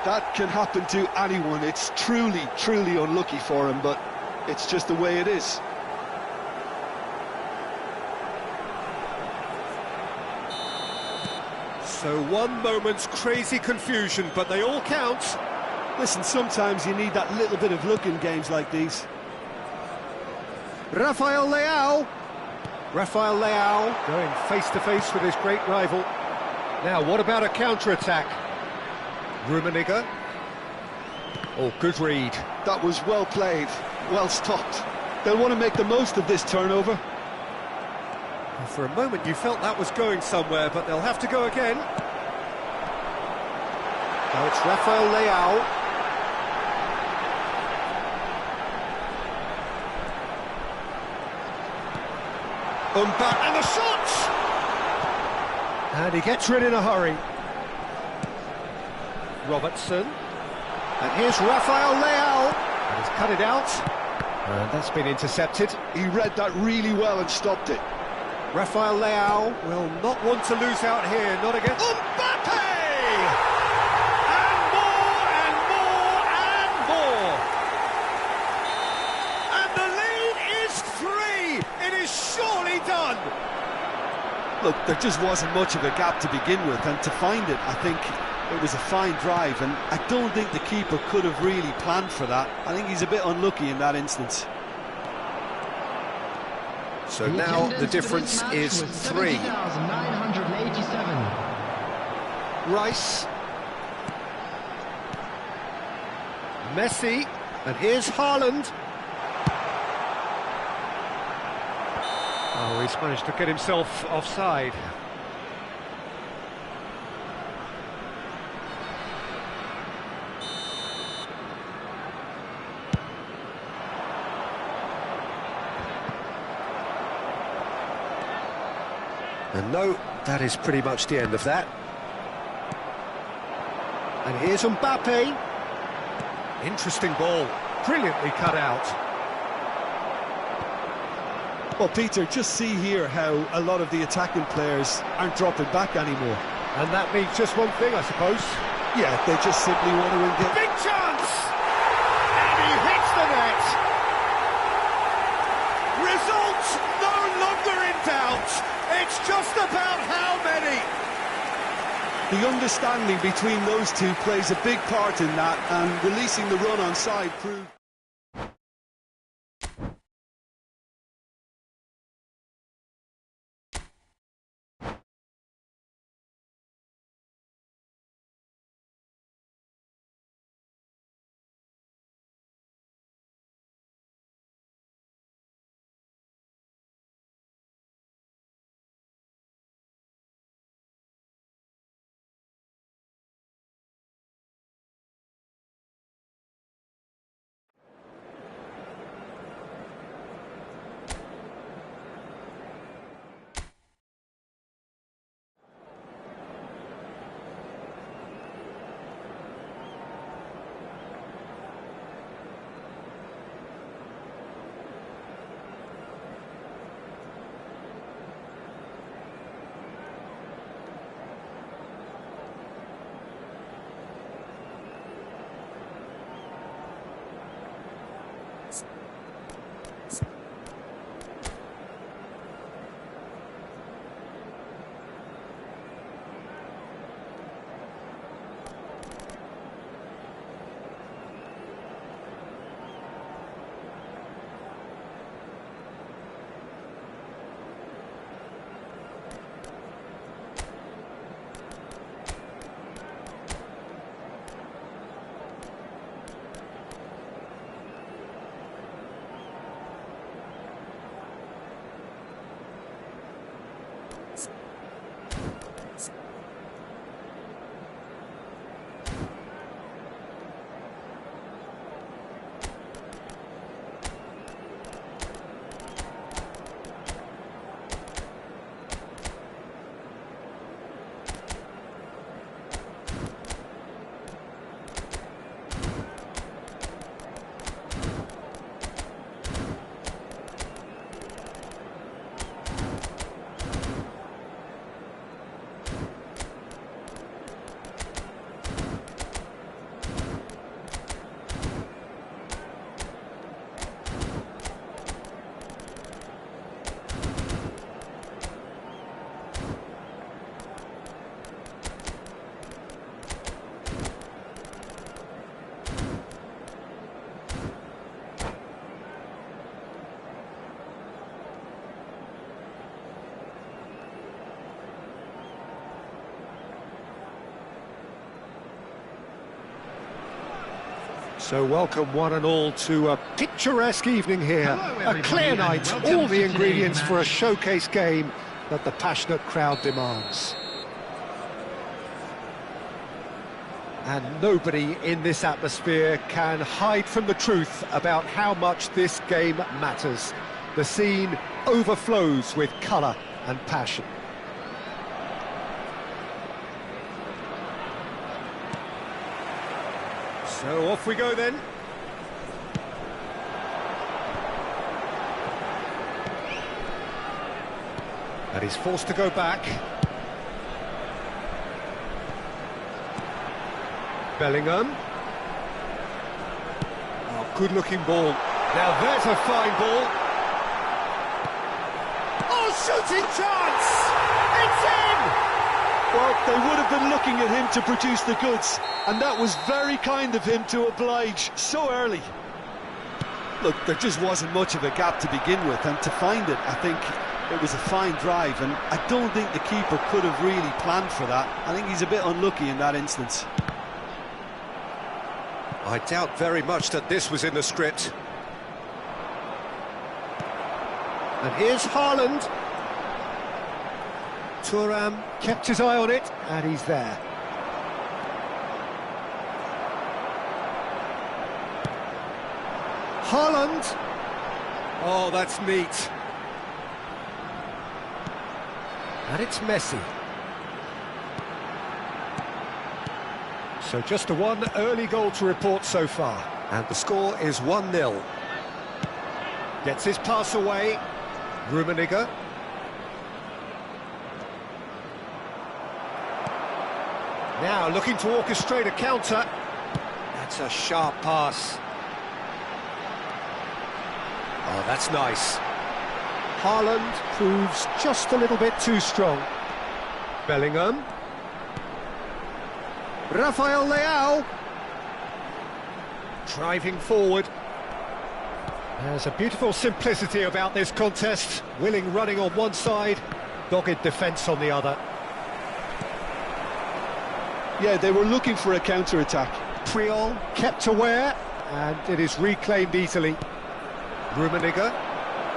That can happen to anyone. It's truly, truly unlucky for him, but it's just the way it is. So one moment's crazy confusion, but they all count. Listen, sometimes you need that little bit of luck in games like these. Rafael Leao. Rafael Leao going face-to-face with his great rival. Now, what about a counter-attack? Rummenigge. Oh, good read. That was well played, well stopped. They'll want to make the most of this turnover. For a moment you felt that was going somewhere, but they'll have to go again. Now it's Rafael Leao. And the shot! And he gets rid in a hurry. Robertson. And here's Rafael Leao. And he's cut it out. And that's been intercepted. He read that really well and stopped it. Rafael Leao will not want to lose out here, not against Mbappe! And more, and more, and more! And the lead is 3! It is surely done! Look, there just wasn't much of a gap to begin with, and to find it, I think it was a fine drive, and I don't think the keeper could have really planned for that. I think he's a bit unlucky in that instance. So now the difference is 3. 987. Rice. Messi. And here's Haaland. Oh, he's managed to get himself offside. And no, that is pretty much the end of that. And here's Mbappe. Interesting ball, brilliantly cut out. Well, Peter, just see here how a lot of the attacking players aren't dropping back anymore. And that means just one thing, I suppose. Yeah, they just simply want to win games. Big chance! And he hits the net! Results no longer in doubt. It's just about how many. The understanding between those two plays a big part in that, and releasing the run on side proved... So welcome one and all to a picturesque evening here. Hello, A clear everybody, night, and welcome all the to ingredients today's for a match. showcase game that the passionate crowd demands. And nobody in this atmosphere can hide from the truth about how much this game matters. The scene overflows with colour and passion. So off we go then. And he's forced to go back. Bellingham. Oh, good-looking ball. Now there's a fine ball. Oh, shooting chance! It's in! Well, they would have been looking at him to produce the goods, and that was very kind of him to oblige so early. Look, there just wasn't much of a gap to begin with, and to find it, I think it was a fine drive, and I don't think the keeper could have really planned for that. I think he's a bit unlucky in that instance. I doubt very much that this was in the script. And here's Haaland. Thuram kept his eye on it, and he's there. Haaland. Oh, that's neat. And it's Messi. So just the one early goal to report so far. And the score is 1-0. Gets his pass away. Rummenigge. Now looking to orchestrate a counter. That's a sharp pass. Oh, that's nice. Haaland proves just a little bit too strong. Bellingham. Rafael Leao. Driving forward. There's a beautiful simplicity about this contest. Willing running on one side, dogged defence on the other. Yeah, they were looking for a counter-attack. Puyol kept aware, and it is reclaimed easily. Rummenigge.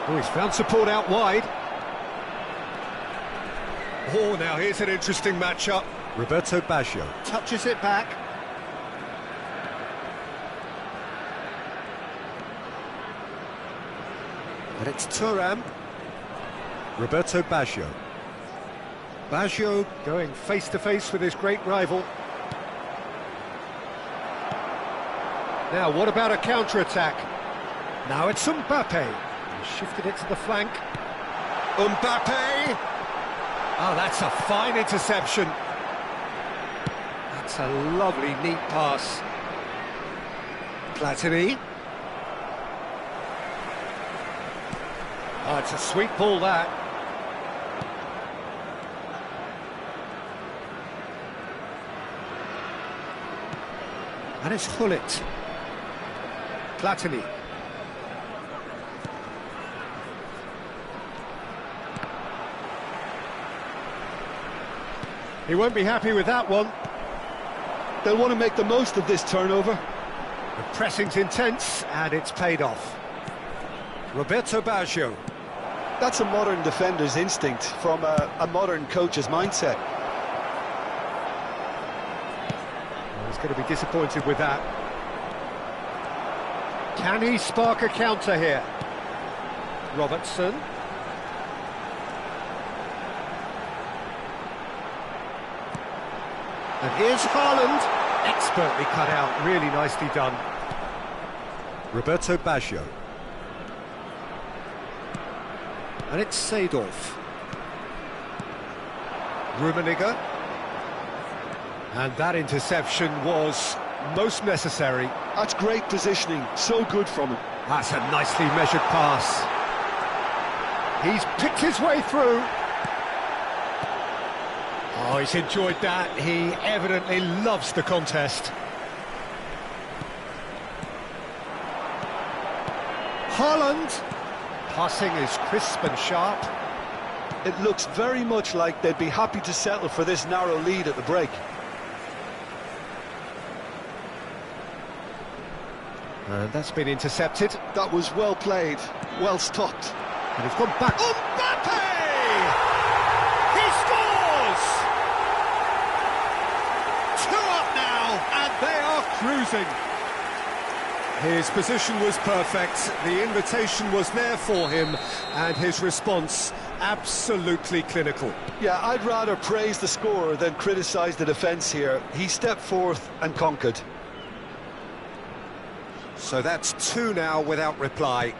Oh, he's found support out wide. Oh, now here's an interesting matchup. Roberto Baggio touches it back. And it's Thuram. Roberto Baggio. Baggio going face-to-face with his great rival. Now, what about a counter-attack? Now it's Mbappe. He shifted it to the flank. Mbappe! Oh, that's a fine interception. That's a lovely, neat pass. Platini. Oh, it's a sweet ball, that. And it's Gullit. Platini. He won't be happy with that one. They'll want to make the most of this turnover. The pressing's intense, and it's paid off. Roberto Baggio. That's a modern defender's instinct from a modern coach's mindset. He's going to be disappointed with that. Can he spark a counter here? Robertson. And here's Haaland. Expertly cut out, really nicely done. Roberto Baggio. And it's Seedorf. Rummenigge. And that interception was most necessary. That's great positioning, so good from him. That's a nicely measured pass. He's picked his way through. Oh, he's enjoyed that. He evidently loves the contest. Haaland. Passing is crisp and sharp. It looks very much like they'd be happy to settle for this narrow lead at the break. And that's been intercepted. That was well played, well stopped. And it's gone back. Mbappe! He scores! 2 up now, and they are cruising. His position was perfect, the invitation was there for him, and his response absolutely clinical. Yeah, I'd rather praise the scorer than criticise the defence here. He stepped forth and conquered. So that's 2 now without reply.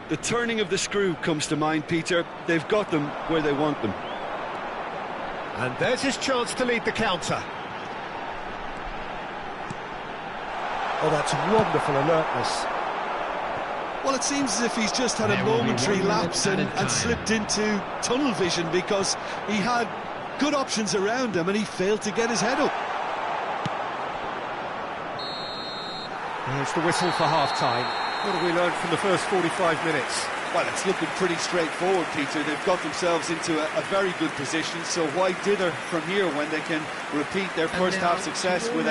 The turning of the screw comes to mind, Peter. They've got them where they want them. And there's his chance to lead the counter. Oh, that's wonderful alertness. Well, it seems as if he's just had a There will be momentary 1 minute lapse added and time. slipped into tunnel vision because he had good options around him and he failed to get his head up. There's the whistle for half-time. What have we learned from the first 45 minutes? Well, it's looking pretty straightforward, Peter. They've got themselves into a very good position, so why dither from here when they can repeat their first half success with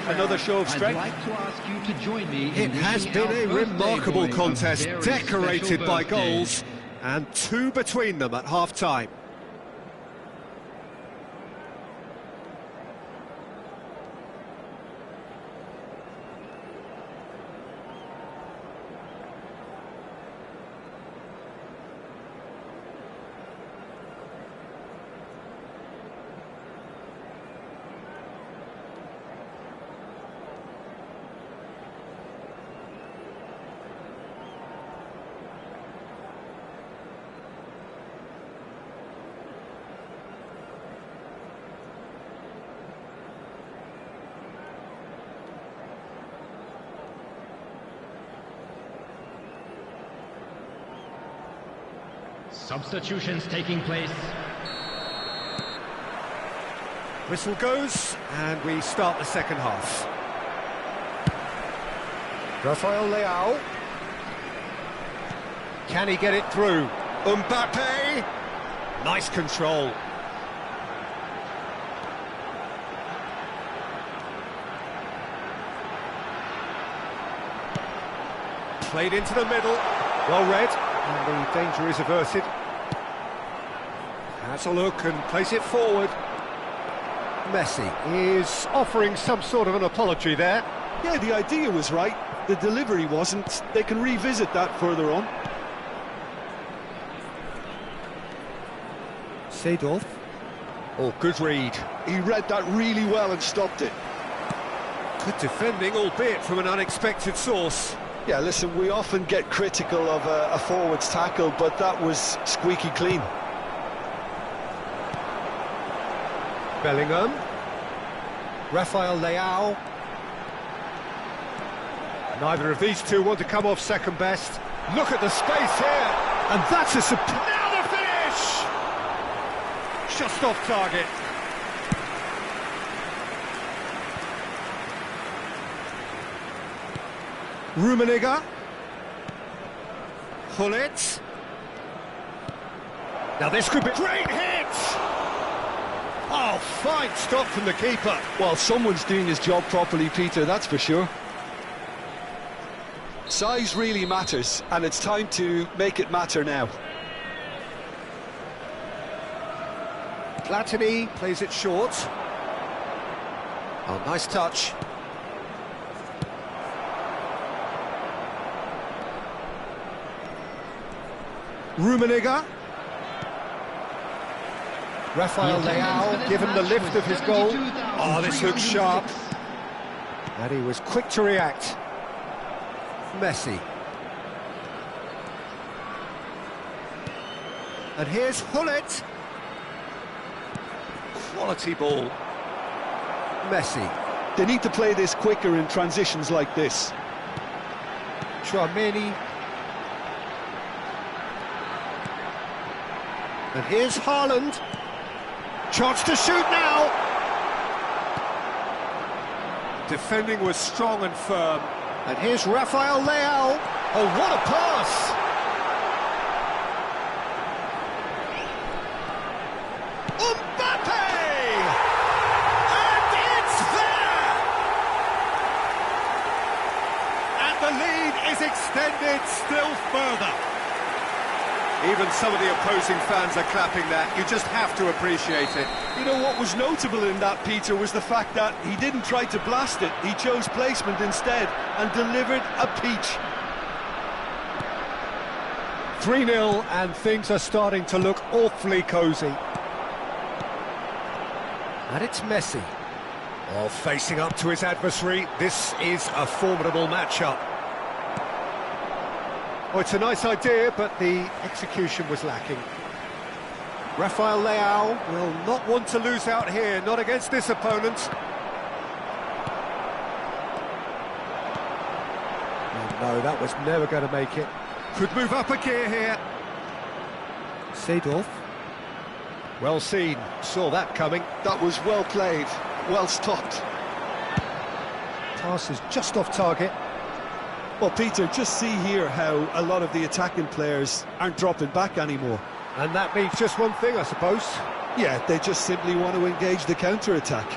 another show of strength? I'd like to ask you to join me in It has wishing been our a birthday remarkable boy a contest, very decorated special by birthday. goals, and 2 between them at half-time. Substitutions taking place. Whistle goes, and we start the second half. Rafael Leao. Can he get it through? Mbappe! Nice control. Played into the middle. Well read, and the danger is averted. Has a look and plays it forward. Messi is offering some sort of an apology there. Yeah, the idea was right. The delivery wasn't. They can revisit that further on. Seedorf. Oh, good read. He read that really well and stopped it. Good defending, albeit from an unexpected source. Yeah, listen, we often get critical of a forward's tackle, but that was squeaky clean. Bellingham. Rafael Leao. Neither of these two want to come off second best. Look at the space here. And that's a now the finish! Just off target. Rummenigge. Gullit. Now this could be great hit! Oh, fine stop from the keeper. Well, someone's doing his job properly, Peter, that's for sure. Size really matters, and it's time to make it matter now. Platini plays it short. Oh, nice touch. Rummenigge. Rafael Leao, given the lift of his goal. Oh, this looks sharp. And he was quick to react. Messi. And here's Gullit. Quality ball. Messi. They need to play this quicker in transitions like this. Tchouaméni. And here's Haaland. Chance to shoot now. Defending was strong and firm. And here's Rafael Leao. Oh, what a pass! Mbappe! And it's there! And the lead extended still further. Even some of the opposing fans are clapping that. You just have to appreciate it. You know what was notable in that, Peter, was the fact that he didn't try to blast it. He chose placement instead and delivered a peach. 3-0 and things are starting to look awfully cosy. And it's Messi. Well, facing up to his adversary, this is a formidable matchup. Oh, it's a nice idea, but the execution was lacking. Rafael Leao will not want to lose out here, not against this opponent. Oh, no, that was never going to make it. Could move up a gear here. Seedorf. Well seen, saw that coming. That was well played, well stopped. Pass is just off target. Well, Peter, just see here how a lot of the attacking players aren't dropping back anymore. And that means just one thing, I suppose. Yeah, they just simply want to engage the counter-attack.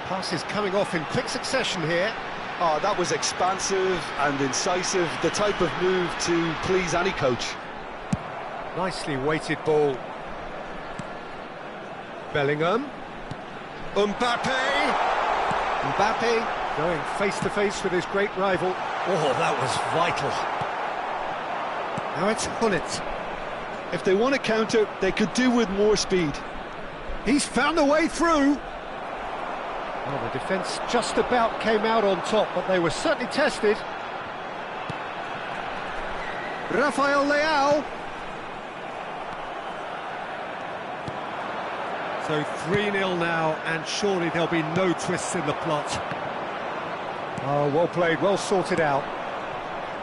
Pass is coming off in quick succession here. Oh, that was expansive and incisive, the type of move to please any coach. Nicely weighted ball. Bellingham. Mbappe! Mbappe going face-to-face with his great rival. Oh, that was vital. Now it's Hullet. If they want to counter, they could do with more speed. He's found a way through. Well, the defence just about came out on top, but they were certainly tested. Rafael Leao. So 3-0 now, and surely there'll be no twists in the plot. Oh, well played, well sorted out.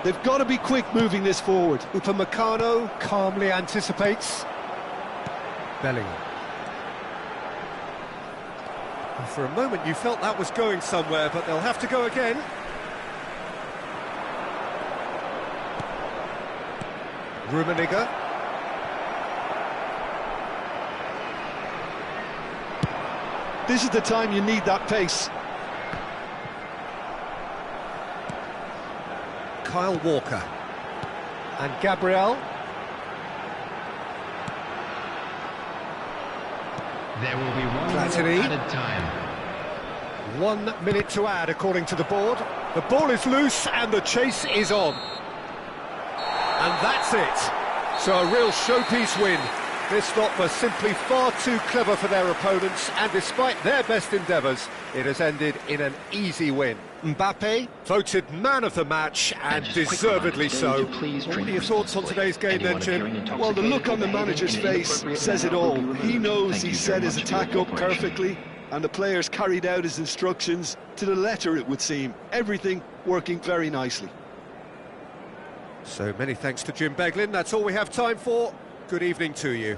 They've got to be quick moving this forward. Upamecano calmly anticipates. Bellingham. And for a moment you felt that was going somewhere, but they'll have to go again. Rummenigge. This is the time you need that pace. Kyle Walker. And Gabriel. There will be one more Platini. added time. 1 minute to add, according to the board. The ball is loose and the chase is on. And that's it. So a real showpiece win. This lot were simply far too clever for their opponents, and despite their best endeavours, it has ended in an easy win. Mbappe voted man of the match, and deservedly so. What are your thoughts on today's game then, Jim? Well, the look on the manager's face says it all. He knows he set his attack up perfectly, and the players carried out his instructions to the letter, it would seem. Everything working very nicely. So many thanks to Jim Beglin. That's all we have time for. Good evening to you.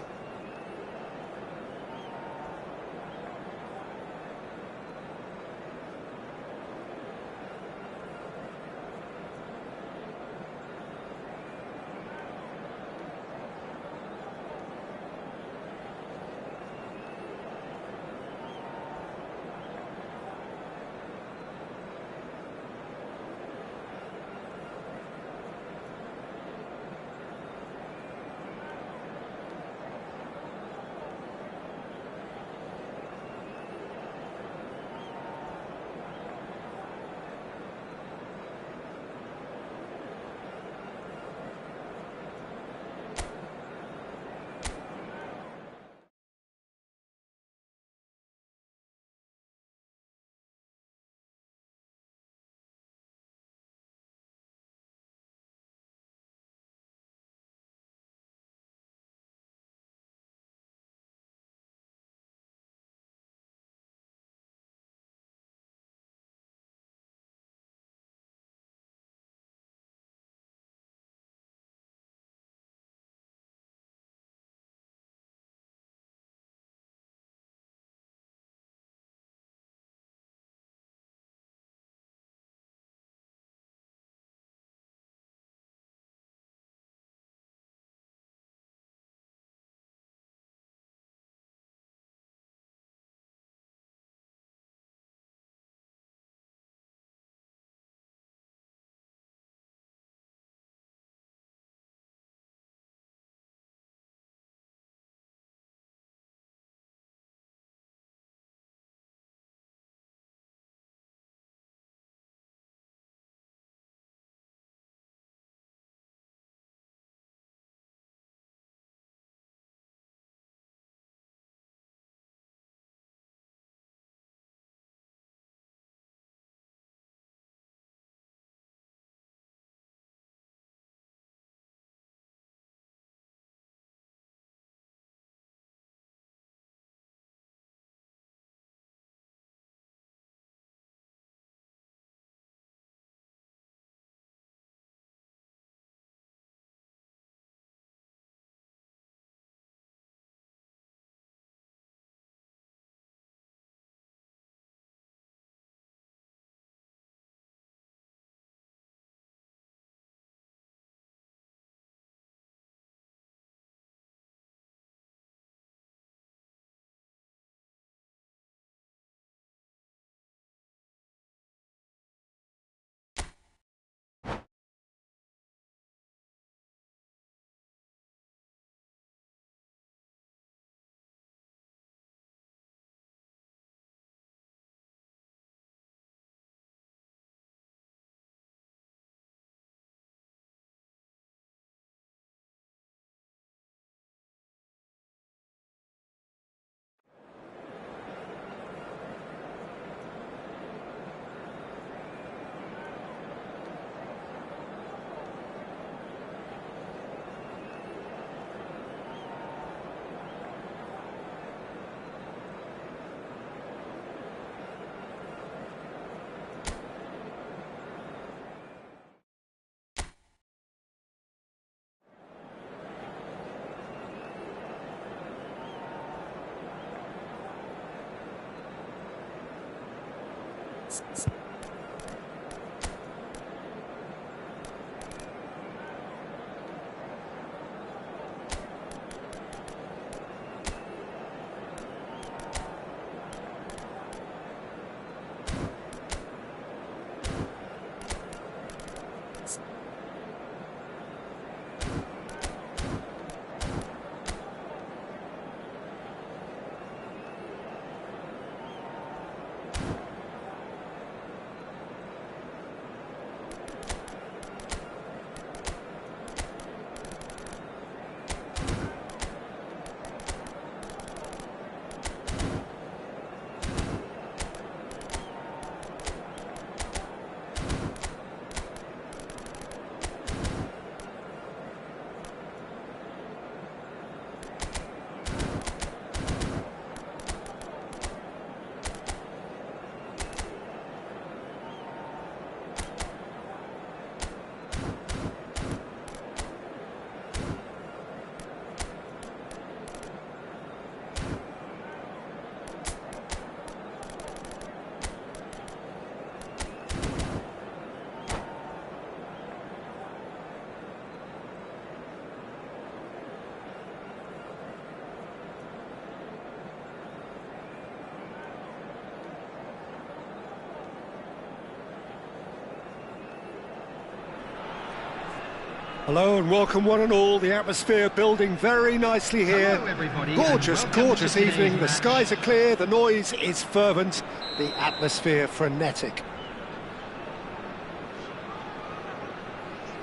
Hello and welcome one and all. The atmosphere building very nicely here. Hello everybody, Gorgeous, and welcome gorgeous to today's evening. The match. skies are clear, the noise is fervent, the atmosphere frenetic.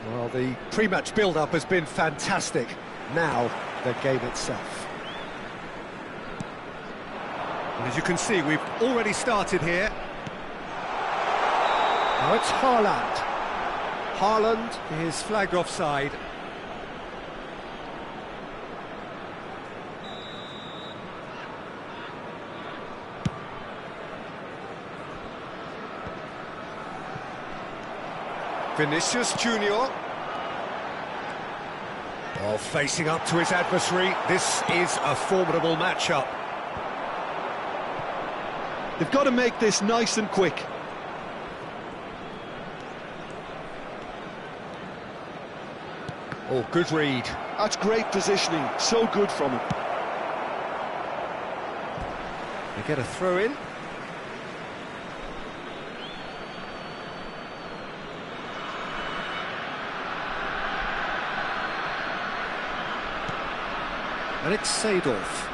Well, the pre-match build-up has been fantastic. Now, the game itself. And as you can see, we've already started here. Now it's Haaland. Haaland is flagged offside. Vinicius Junior. Well, facing up to his adversary, this is a formidable matchup. They've got to make this nice and quick. Oh, good read. That's great positioning, so good from him. They get a throw in. And it's Seedorf.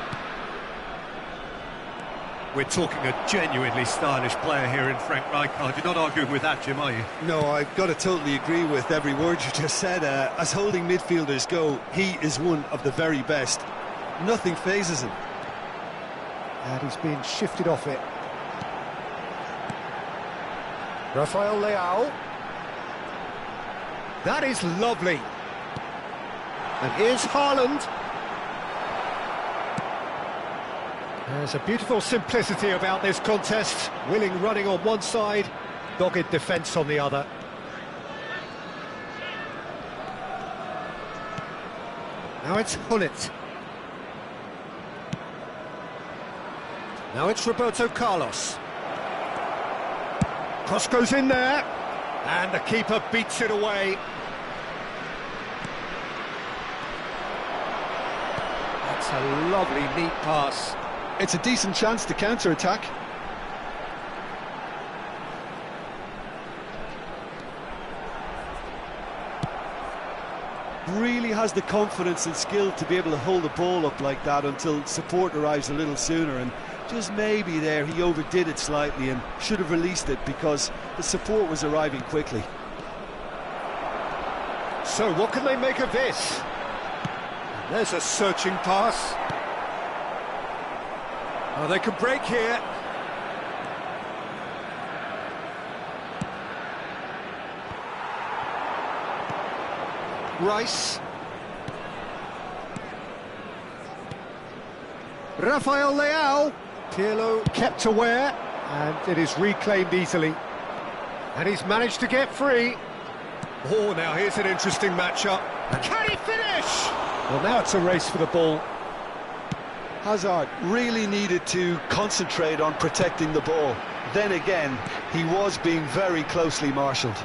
We're talking a genuinely stylish player here in Frank Rijkaard. You're not arguing with that, Jim, are you? No, I've got to totally agree with every word you just said. As holding midfielders go, he is one of the very best. Nothing phases him. And he's been shifted off it. Rafael Leao. That is lovely. And here's Haaland. There's a beautiful simplicity about this contest. Willing running on one side, dogged defence on the other. Now it's Hullet. Now it's Roberto Carlos. Cross goes in there, and the keeper beats it away. That's a lovely, neat pass. It's a decent chance to counter-attack. Really has the confidence and skill to be able to hold the ball up like that until support arrives a little sooner, and just maybe there he overdid it slightly and should have released it because the support was arriving quickly. So what can they make of this? There's a searching pass. Oh, they can break here. Rice. Rafael Leao. Pirlo kept aware, and it is reclaimed easily. And he's managed to get free. Oh, now here's an interesting matchup. Can he finish? Well, now it's a race for the ball. Hazard really needed to concentrate on protecting the ball. Then again, he was being very closely marshalled.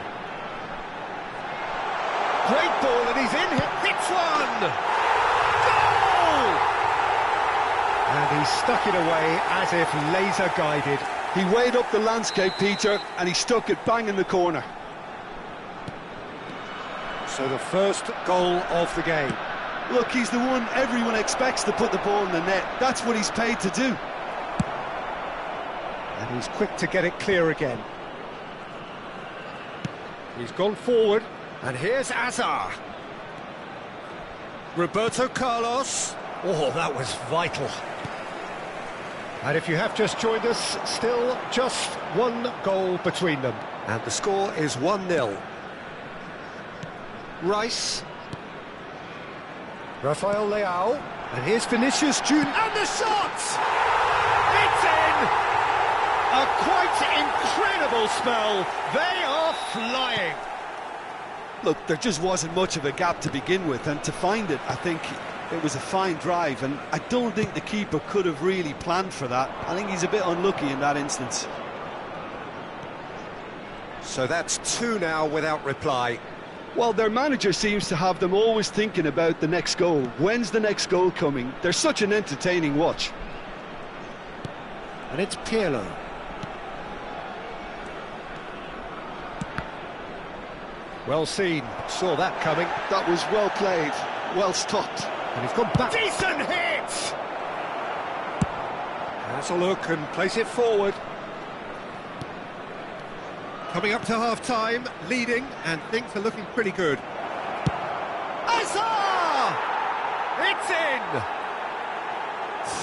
Great ball, and he's in, hits one! Goal! And he stuck it away as if laser-guided. He weighed up the landscape, Peter, and he stuck it bang in the corner. So the first goal of the game. Look, he's the one everyone expects to put the ball in the net. That's what he's paid to do. And he's quick to get it clear again. He's gone forward. And here's Azar. Roberto Carlos. Oh, that was vital. And if you have just joined us, still just one goal between them. And the score is 1-0. Rice. Rafael Leao. And here's Vinicius Junior. And the shot! It's in! A quite incredible spell. They are flying. Look, there just wasn't much of a gap to begin with, and to find it, I think it was a fine drive, and I don't think the keeper could have really planned for that. I think he's a bit unlucky in that instance. So that's 2 now without reply. Well, their manager seems to have them always thinking about the next goal. When's the next goal coming? They're such an entertaining watch. And it's Pirlo. Well seen, saw that coming. That was well played, well stopped. And he's gone back. Decent hit! Has a look and place it forward. Coming up to half-time, leading, and things are looking pretty good. Azar! It's in!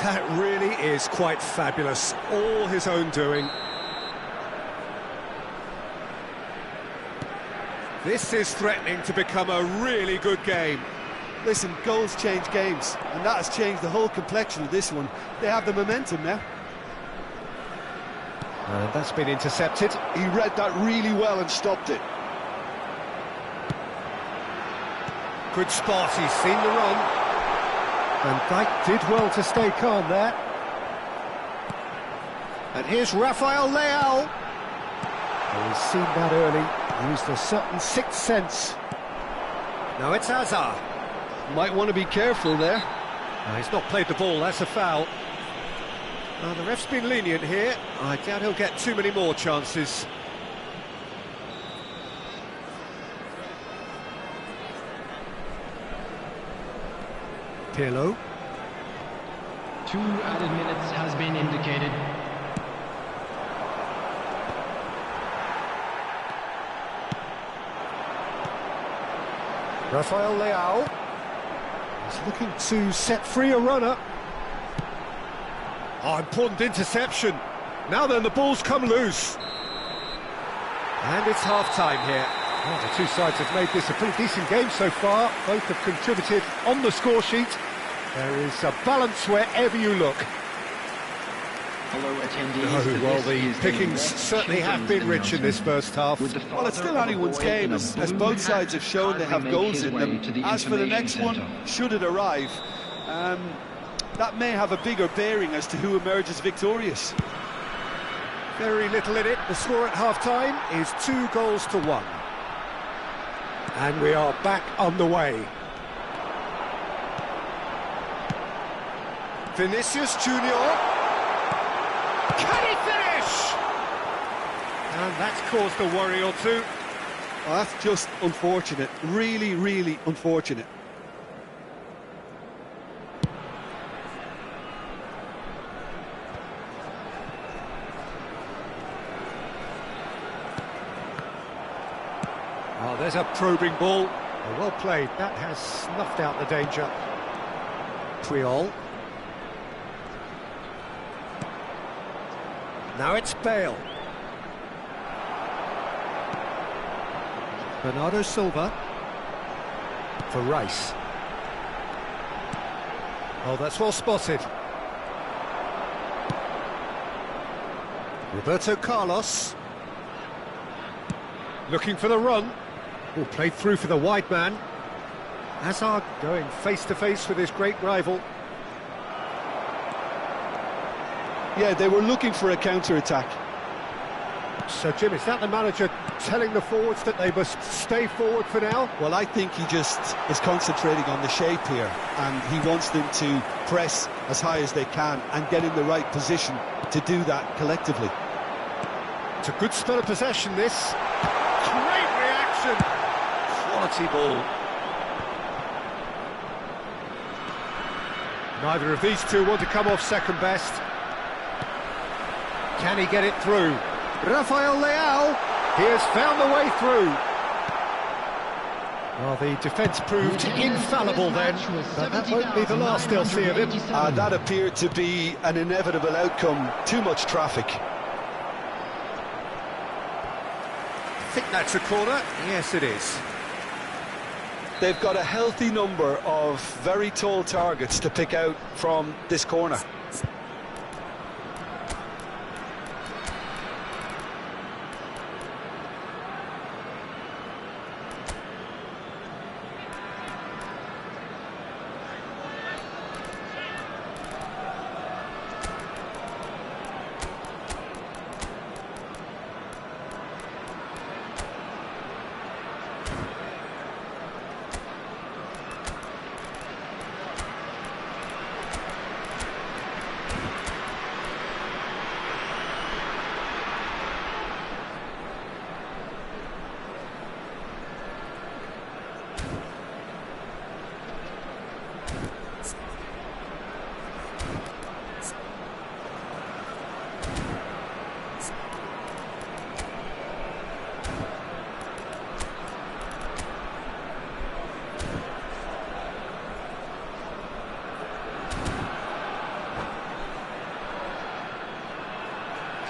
That really is quite fabulous. All his own doing. This is threatening to become a really good game. Listen, goals change games, and that has changed the whole complexion of this one. They have the momentum now. And that's been intercepted. He read that really well and stopped it. Good spot, he's seen the run. And Dijk did well to stay calm there. And here's Rafael Leao. Oh, he's seen that early. Used a certain sixth sense. Now it's Azar. Might want to be careful there. No, he's not played the ball, that's a foul. Well, the ref's been lenient here. I doubt he'll get too many more chances. Pirlo. 2 added minutes has been indicated. Rafael Leao. He's looking to set free a runner. Oh, important interception. Now then, the ball's come loose. And it's half-time here. Well, the two sides have made this a pretty decent game so far. Both have contributed on the score sheet. There is a balance wherever you look. Hello, attendees. Well, the pickings certainly have been rich in this first half. Well, it's still anyone's game, as both sides have shown they have goals in them. As for the next one, should it arrive, that may have a bigger bearing as to who emerges victorious. Very little in it. The score at half-time is 2-1. And we are back on the way. Vinicius Junior. Can he finish? And that's caused a worry or two. Well, that's just unfortunate. Really, really unfortunate. Oh, there's a probing ball. Oh, well played. That has snuffed out the danger. Puyol. Now it's Bale. Bernardo Silva. For Rice. Oh, that's well spotted. Roberto Carlos. Looking for the run. Oh, played through for the wide man. Hazard going face-to-face with his great rival. Yeah, they were looking for a counter-attack. So, Jim, is that the manager telling the forwards that they must stay forward for now? Well, I think he just is concentrating on the shape here, and he wants them to press as high as they can and get in the right position to do that collectively. It's a good spell of possession, this. Great reaction. Quality ball. Neither of these two want to come off second best. Can he get it through? Rafael Leao, he has found the way through. Well, the defence proved infallible then, but that won't be the last they'll see of him. That appeared to be an inevitable outcome. Too much traffic. I think that's a corner. Yes, it is. They've got a healthy number of very tall targets to pick out from this corner.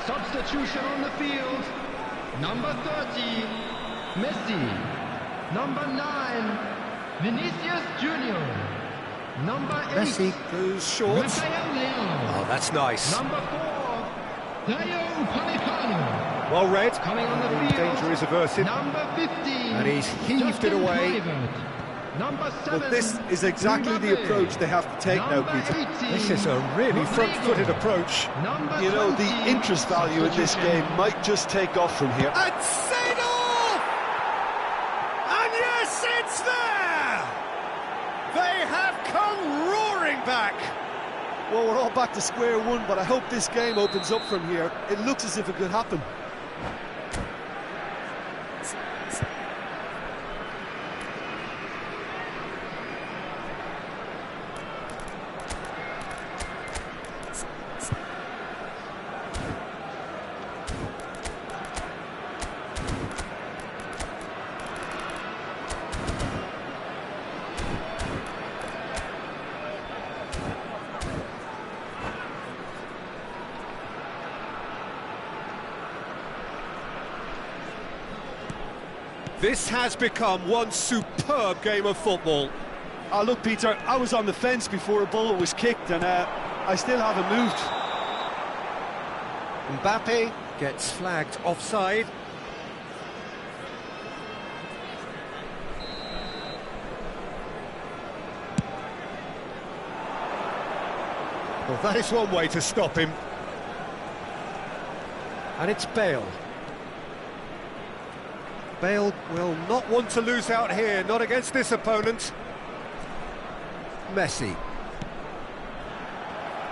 Substitution on the field. Number 30, Messi. Number 9, Vinicius Junior. Number 8, Messi goes short. Rafael Leao. Oh, that's nice. Number 4, Rayo Upamecano. Well read. Coming on the The field. danger is averted. Number 15, And he's heaved it Justin away. Kluivert. Number 7, Well, this is exactly the Mbappe. approach they have to take now, Number Peter. 18, This is a really Rodrigo. front-footed approach. Number You know, the 20, interest value in this substitution. game might just take off from here. And Seedorf! And yes, it's there! They have come roaring back. Well, we're all back to square one, but I hope this game opens up from here. It looks as if it could happen. This has become one superb game of football. Look, Peter, I was on the fence before a ball was kicked, and I still haven't moved. Mbappe gets flagged offside. Well, that is one way to stop him. And it's Bale. Bale will not want to lose out here, not against this opponent. Messi.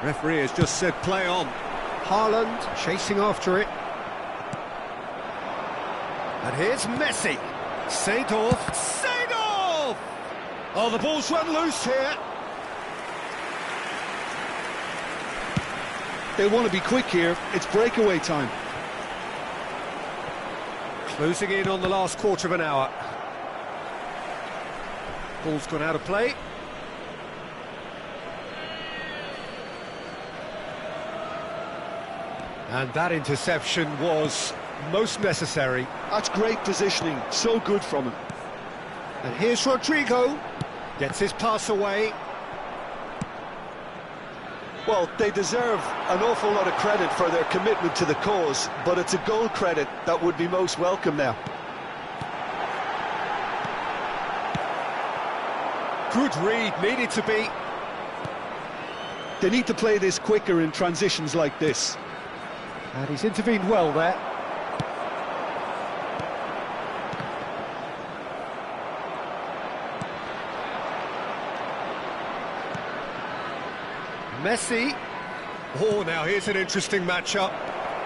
Referee has just said play on. Haaland chasing after it. And here's Messi. Seedorf. Seedorf! Oh, the ball's run loose here. They want to be quick here. It's breakaway time. Closing in on the last quarter of an hour. Ball's gone out of play. And that interception was most necessary. That's great positioning. So good from him. And here's Rodrigo. Gets his pass away. Well, they deserve an awful lot of credit for their commitment to the cause, but it's a goal credit that would be most welcome now. Good read, needed to be. They need to play this quicker in transitions like this. And he's intervened well there. Messi. Oh, now here's an interesting matchup.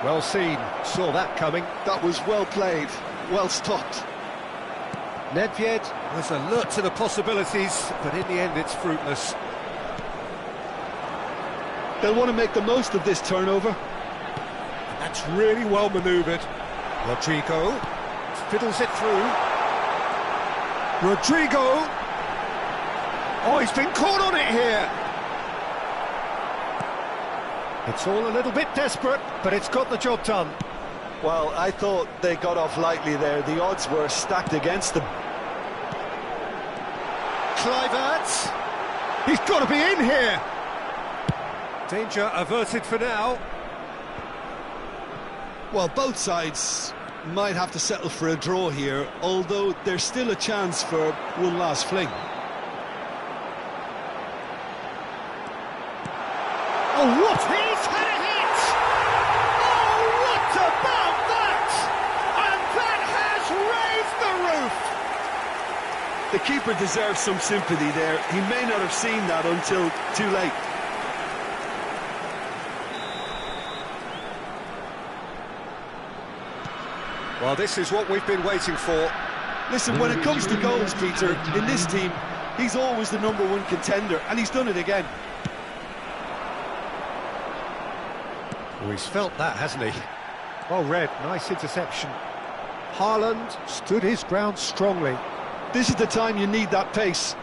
Well seen, saw that coming. That was well played, well stopped. Nedved was alert to the possibilities, but in the end it's fruitless. They'll want to make the most of this turnover. That's really well manoeuvred. Rodrigo fiddles it through. Rodrigo! Oh, he's been caught on it here! It's all a little bit desperate, but it's got the job done. Well, I thought they got off lightly there. The odds were stacked against them. Kluivert! He's got to be in here! Danger averted for now. Well, both sides might have to settle for a draw here, although there's still a chance for one last fling. Oh, what? He's had a hit! Oh, what about that? And that has raised the roof! The keeper deserves some sympathy there. He may not have seen that until too late. Well, this is what we've been waiting for. Listen, when it comes to goals, Peter, in this team, he's always the #1 contender, and he's done it again. Oh, he's felt that, hasn't he? Well read, nice interception. Haaland stood his ground strongly. This is the time you need that pace.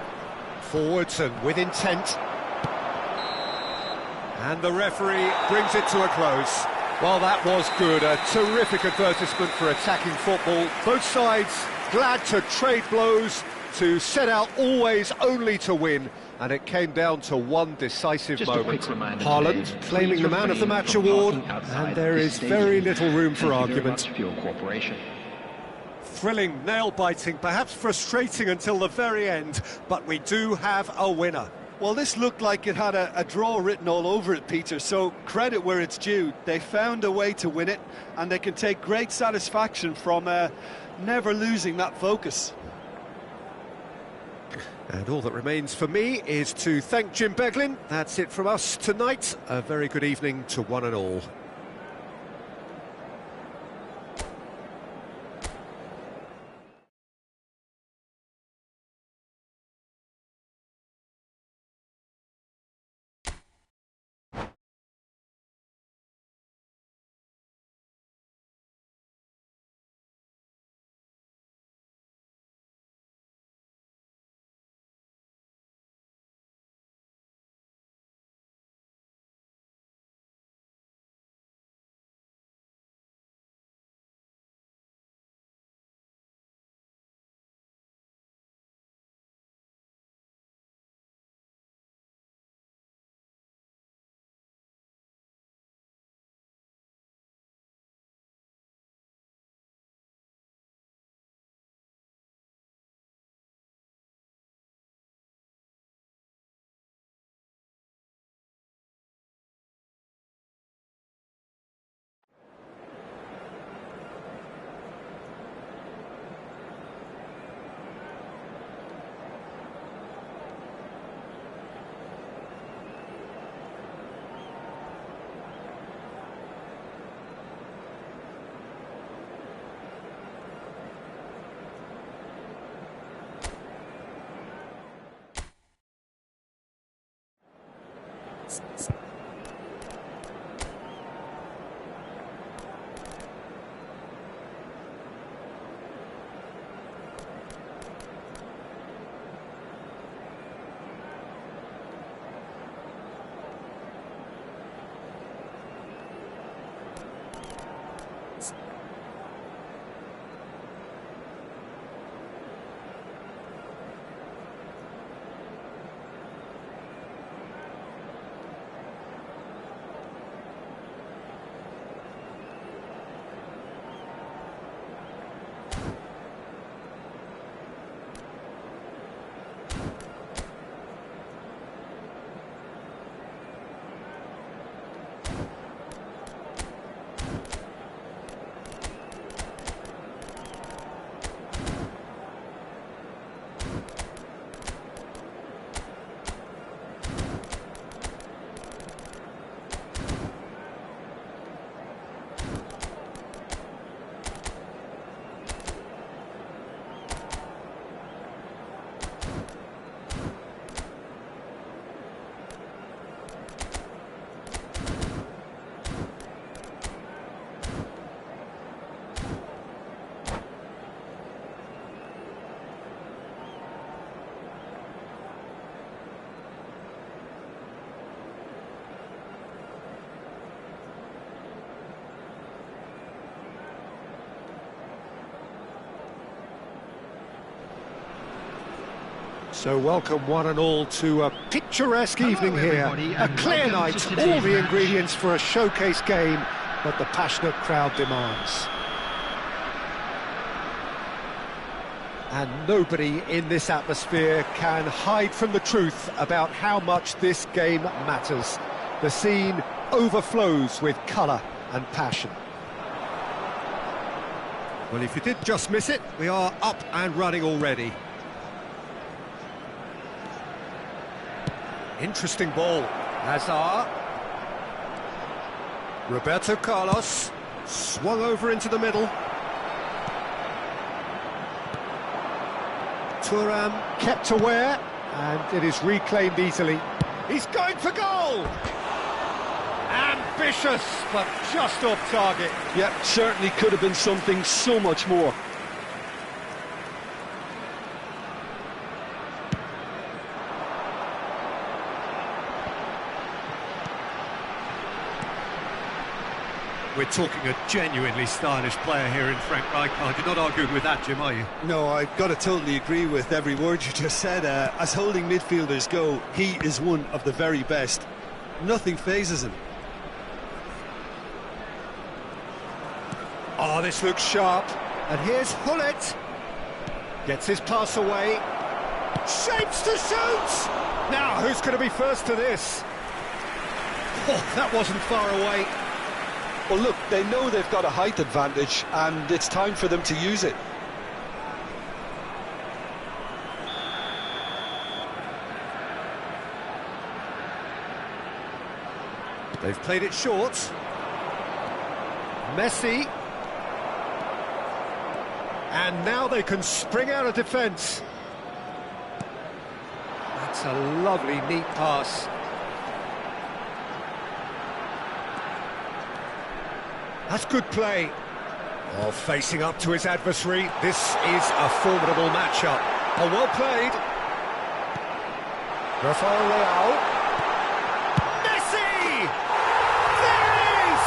Forwards and with intent. And the referee brings it to a close. Well, that was good. A terrific advertisement for attacking football. Both sides glad to trade blows, to set out always only to win. And it came down to one decisive moment. Haaland claiming the Man of the Match award, and there is very little room for argument. Thrilling, nail-biting, perhaps frustrating until the very end, but we do have a winner. Well, this looked like it had a draw written all over it, Peter, so credit where it's due. They found a way to win it, and they can take great satisfaction from never losing that focus. And all that remains for me is to thank Jim Beglin. That's it from us tonight. A very good evening to one and all. So welcome one and all to a picturesque evening here. A clear night, all the ingredients for a showcase game, but the passionate crowd demands. And nobody in this atmosphere can hide from the truth about how much this game matters. The scene overflows with colour and passion. Well, if you did just miss it, we are up and running already. Interesting ball. Hazard. Roberto Carlos. Swung over into the middle. Thuram kept aware, and it is reclaimed easily. He's going for goal! Ambitious, but just off target. Yeah, certainly could have been something so much more. We're talking a genuinely stylish player here in Frank Rijkaard. You're not arguing with that, Jim, are you? No, I've got to totally agree with every word you just said. As holding midfielders go, he is one of the very best. Nothing phases him. Oh, this looks sharp. And here's Hullet. Gets his pass away. Shapes to shoot! Now, who's going to be first to this? Oh, that wasn't far away. Well, look, they know they've got a height advantage, and it's time for them to use it. They've played it short. Messi. And now they can spring out of defence. That's a lovely, neat pass. That's good play. Oh, facing up to his adversary. This is a formidable matchup. Oh, well played. Rafael Leao. Messi! There it is!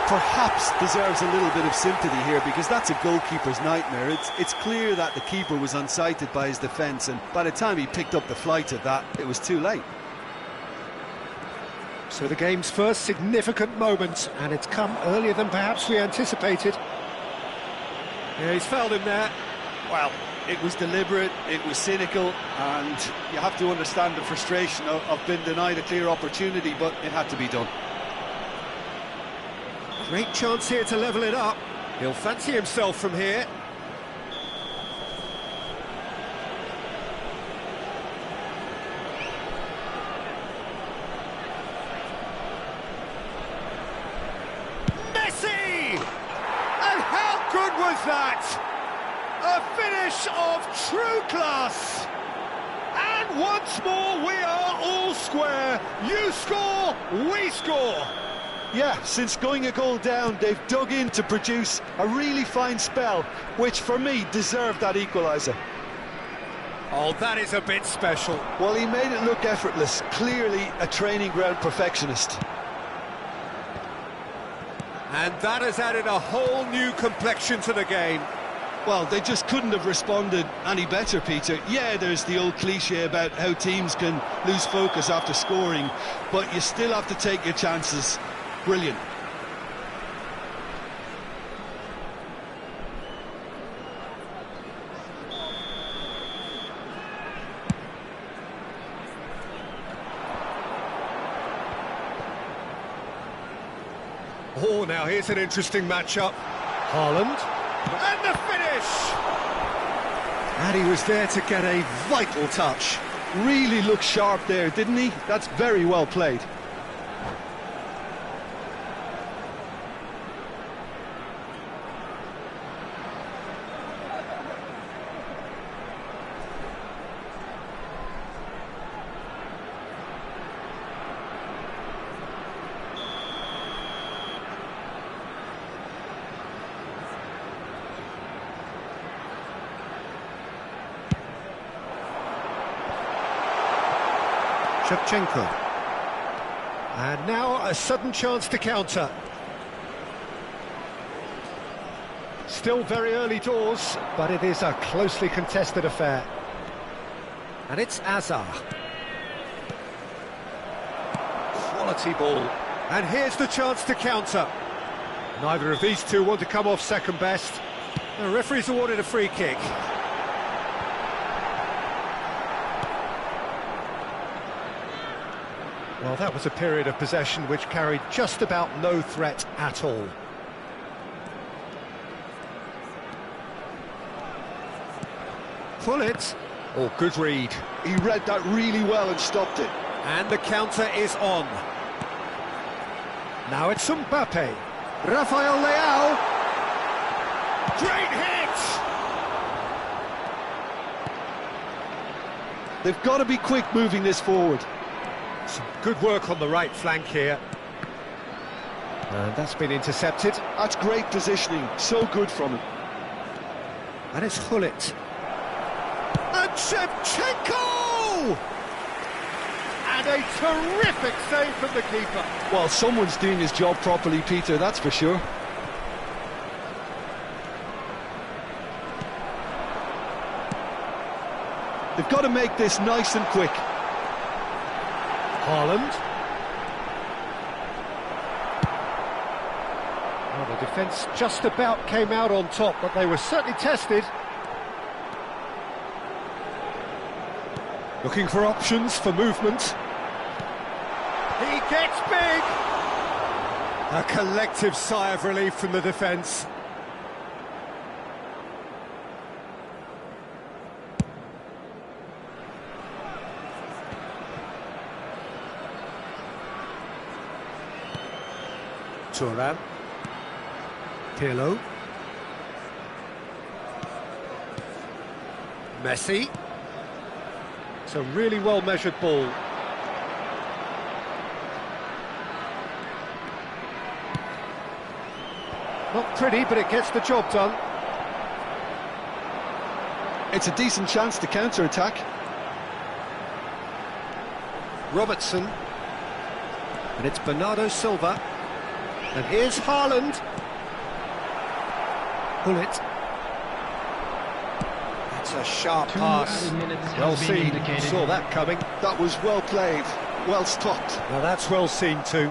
Perhaps deserves a little bit of sympathy here, because that's a goalkeeper's nightmare. It's clear that the keeper was unsighted by his defence, and by the time he picked up the flight of that, it was too late. So the game's first significant moment, and it's come earlier than perhaps we anticipated. Yeah, he's fouled him there. Well, it was deliberate, it was cynical, and you have to understand the frustration of being denied a clear opportunity, but it had to be done. Great chance here to level it up. He'll fancy himself from here. Was that a finish of true class? And once more we are all square. You score, we score. Yeah, since going a goal down, they've dug in to produce a really fine spell, which for me deserved that equaliser. Oh, that is a bit special. Well, he made it look effortless, clearly a training ground perfectionist. And that has added a whole new complexion to the game. Well, they just couldn't have responded any better, Peter. Yeah, there's the old cliche about how teams can lose focus after scoring, but you still have to take your chances. Brilliant. Oh, now here's an interesting matchup. Haaland. And the finish! And he was there to get a vital touch. Really looked sharp there, didn't he? That's very well played. Shevchenko. And now a sudden chance to counter. Still very early doors, but it is a closely contested affair. And it's Azar. Quality ball. And here's the chance to counter. Neither of these two want to come off second best. The referee's awarded a free kick. Well, that was a period of possession which carried just about no threat at all. Pull it. Oh, good read. He read that really well and stopped it. And the counter is on. Now it's Mbappe. Rafael Leao. Great hit! They've got to be quick moving this forward. Some good work on the right flank here. And that's been intercepted. That's great positioning, so good from him. And it's Gullit. And Shevchenko! And a terrific save from the keeper. Well, someone's doing his job properly, Peter, that's for sure. They've got to make this nice and quick. Haaland. Well, the defence just about came out on top, but they were certainly tested. Looking for options for movement. He gets big! A collective sigh of relief from the defence. Thuram. Pirlo. Messi. It's a really well-measured ball. Not pretty, but it gets the job done. It's a decent chance to counter-attack. Robertson. And it's Bernardo Silva. And here's Haaland. Gullit. That's a sharp pass. Well seen, saw that coming. That was well played, well stopped. Now that's well seen too.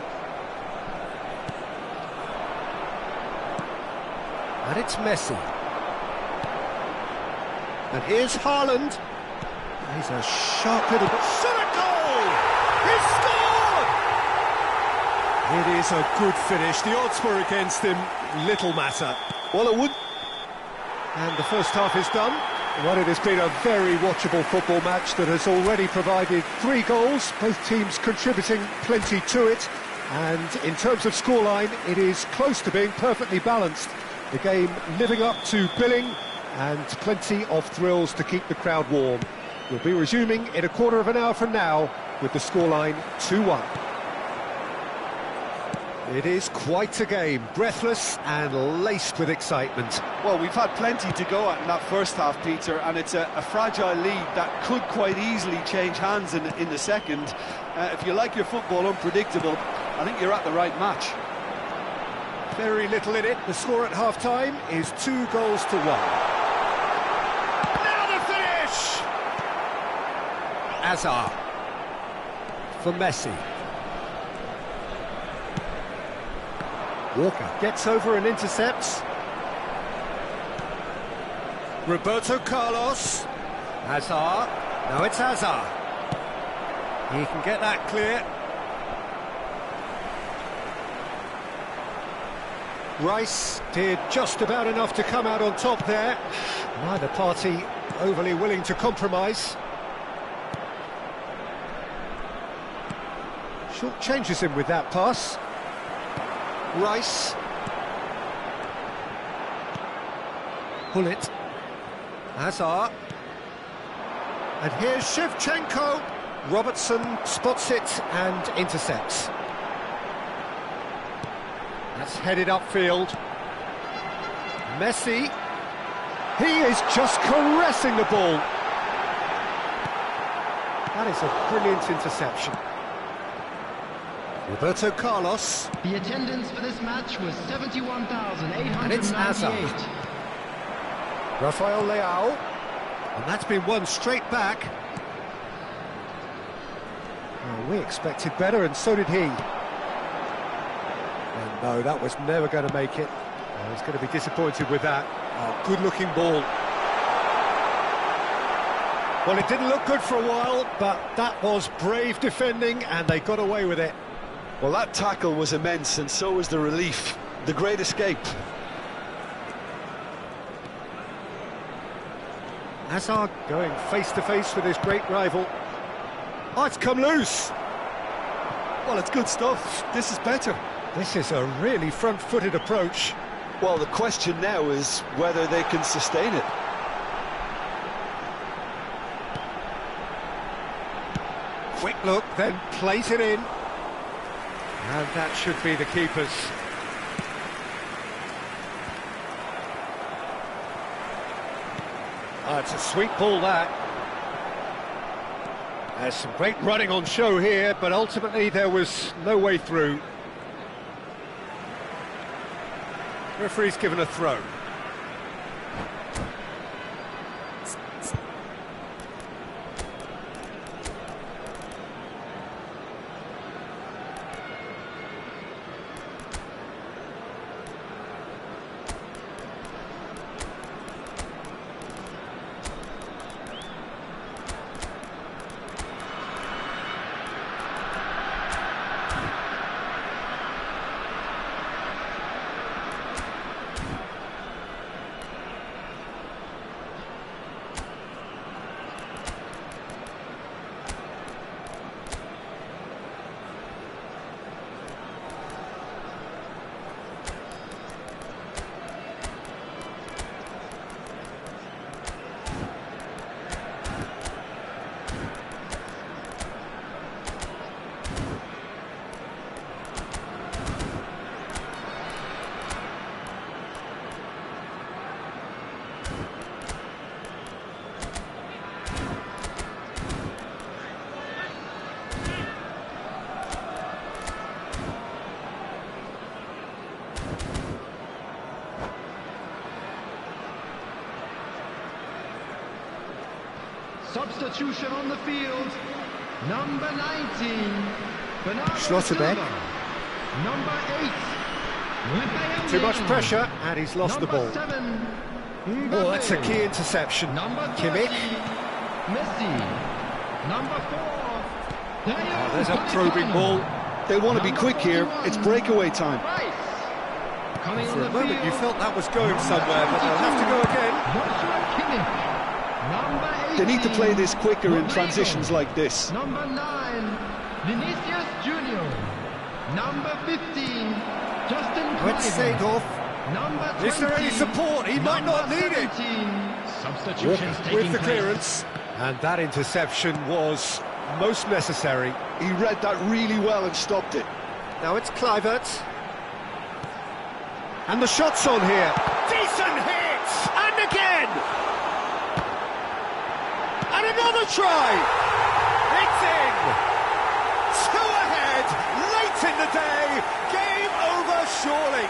And it's Messi. And here's Haaland. He's a sharp little... Shot a goal! He scored! It is a good finish. The odds were against him. Little matter. Well, it would. And the first half is done. Well, it has been a very watchable football match that has already provided 3 goals, both teams contributing plenty to it. And in terms of scoreline, it is close to being perfectly balanced. The game living up to billing and plenty of thrills to keep the crowd warm. We'll be resuming in a quarter of an hour from now with the scoreline 2-1. It is quite a game, breathless and laced with excitement. Well, we've had plenty to go at in that first half, Peter, and it's a fragile lead that could quite easily change hands in the second. If you like your football unpredictable, I think you're at the right match. Very little in it. The score at half-time is 2-1. Now the finish! Azar. For Messi. Walker gets over and intercepts. Roberto Carlos. Hazard. Now it's Hazard. He can get that clear. Rice did just about enough to come out on top there. Neither party overly willing to compromise. Short changes him with that pass. Rice. Gullit. Hazard. And here's Shevchenko. Robertson spots it and intercepts. That's headed upfield. Messi. He is just caressing the ball. That is a brilliant interception. Roberto Carlos. The attendance for this match was 71,898. And it's Hazard. Rafael Leao. And that's been won straight back. We expected better, and so did he. And no, that was never going to make it. I was going to be disappointed with that. Oh, good-looking ball. Well, it didn't look good for a while, but that was brave defending, and they got away with it. Well, that tackle was immense, and so was the relief. The great escape. Hazard going face-to-face with his great rival. Oh, it's come loose. Well, it's good stuff. This is better. This is a really front-footed approach. Well, the question now is whether they can sustain it. Quick look, then plays it in. And that should be the keeper's. Oh, it's a sweet ball, that. There's some great running on show here, but ultimately there was no way through. Referee's given a throw. Substitution on the field. Number 19, Bernardo Schlotterbeck. Silva. Number 8, Rafael Too much Leão. pressure, and he's lost the ball. Number 7, Oh, that's a Mbappe. key interception. Number 30, Kimmich. Messi. Number 4, Oh, there's a probing ball. They want to be quick here. It's breakaway time. Rice. Coming For on a the moment you field. felt that was going somewhere, but they'll have to go again. Joshua Kimmich. Number 18, They need to play this quicker in transitions like this. Number 9, Vinicius Junior. Number 15, Justin It's Kluivert. Seedorf. Number 20, Is there any support? He might not need it. 17. Substitutions With the clearance. And that interception was most necessary. He read that really well and stopped it. Now it's Kluivert. And the shot's on here. Decent hit! And again! And another try! It's in! 2 ahead, late in the day, game over surely.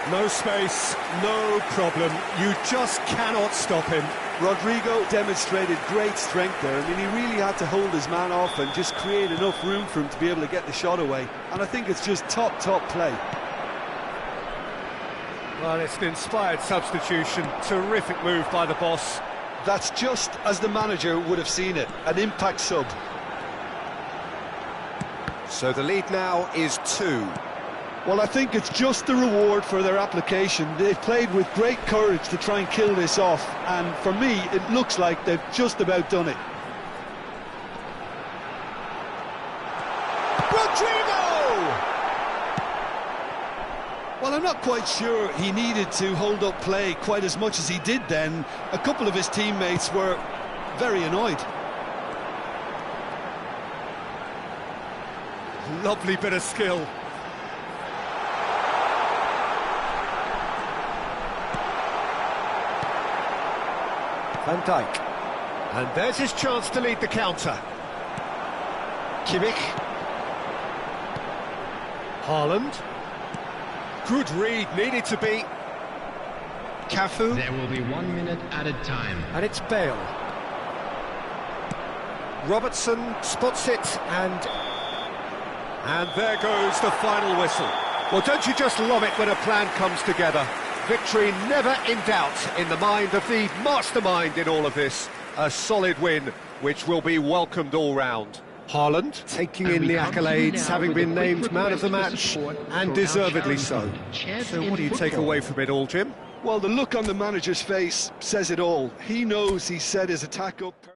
No space, no problem, you just cannot stop him. Rodrigo demonstrated great strength there. I mean, he really had to hold his man off and just create enough room for him to be able to get the shot away. And I think it's just top play. Well, it's an inspired substitution, terrific move by the boss. That's just as the manager would have seen it, an impact sub. So the lead now is 2. Well, I think it's just the reward for their application. They've played with great courage to try and kill this off, and for me, it looks like they've just about done it. Rodrigo! Well, I'm not quite sure he needed to hold up play quite as much as he did then. A couple of his teammates were very annoyed. Lovely bit of skill. Van Dijk. And there's his chance to lead the counter. Kimmich. Haaland. Good read, needed to be. Cafu. There will be 1 minute added time. And it's Bale. Robertson spots it, and there goes the final whistle. Well, don't you just love it when a plan comes together? Victory never in doubt in the mind of the mastermind in all of this. A solid win, which will be welcomed all round. Haaland taking in the accolades, having been named man of the match, and deservedly so. So what do you take away from it all, Jim? Well, the look on the manager's face says it all. He knows he set his attack up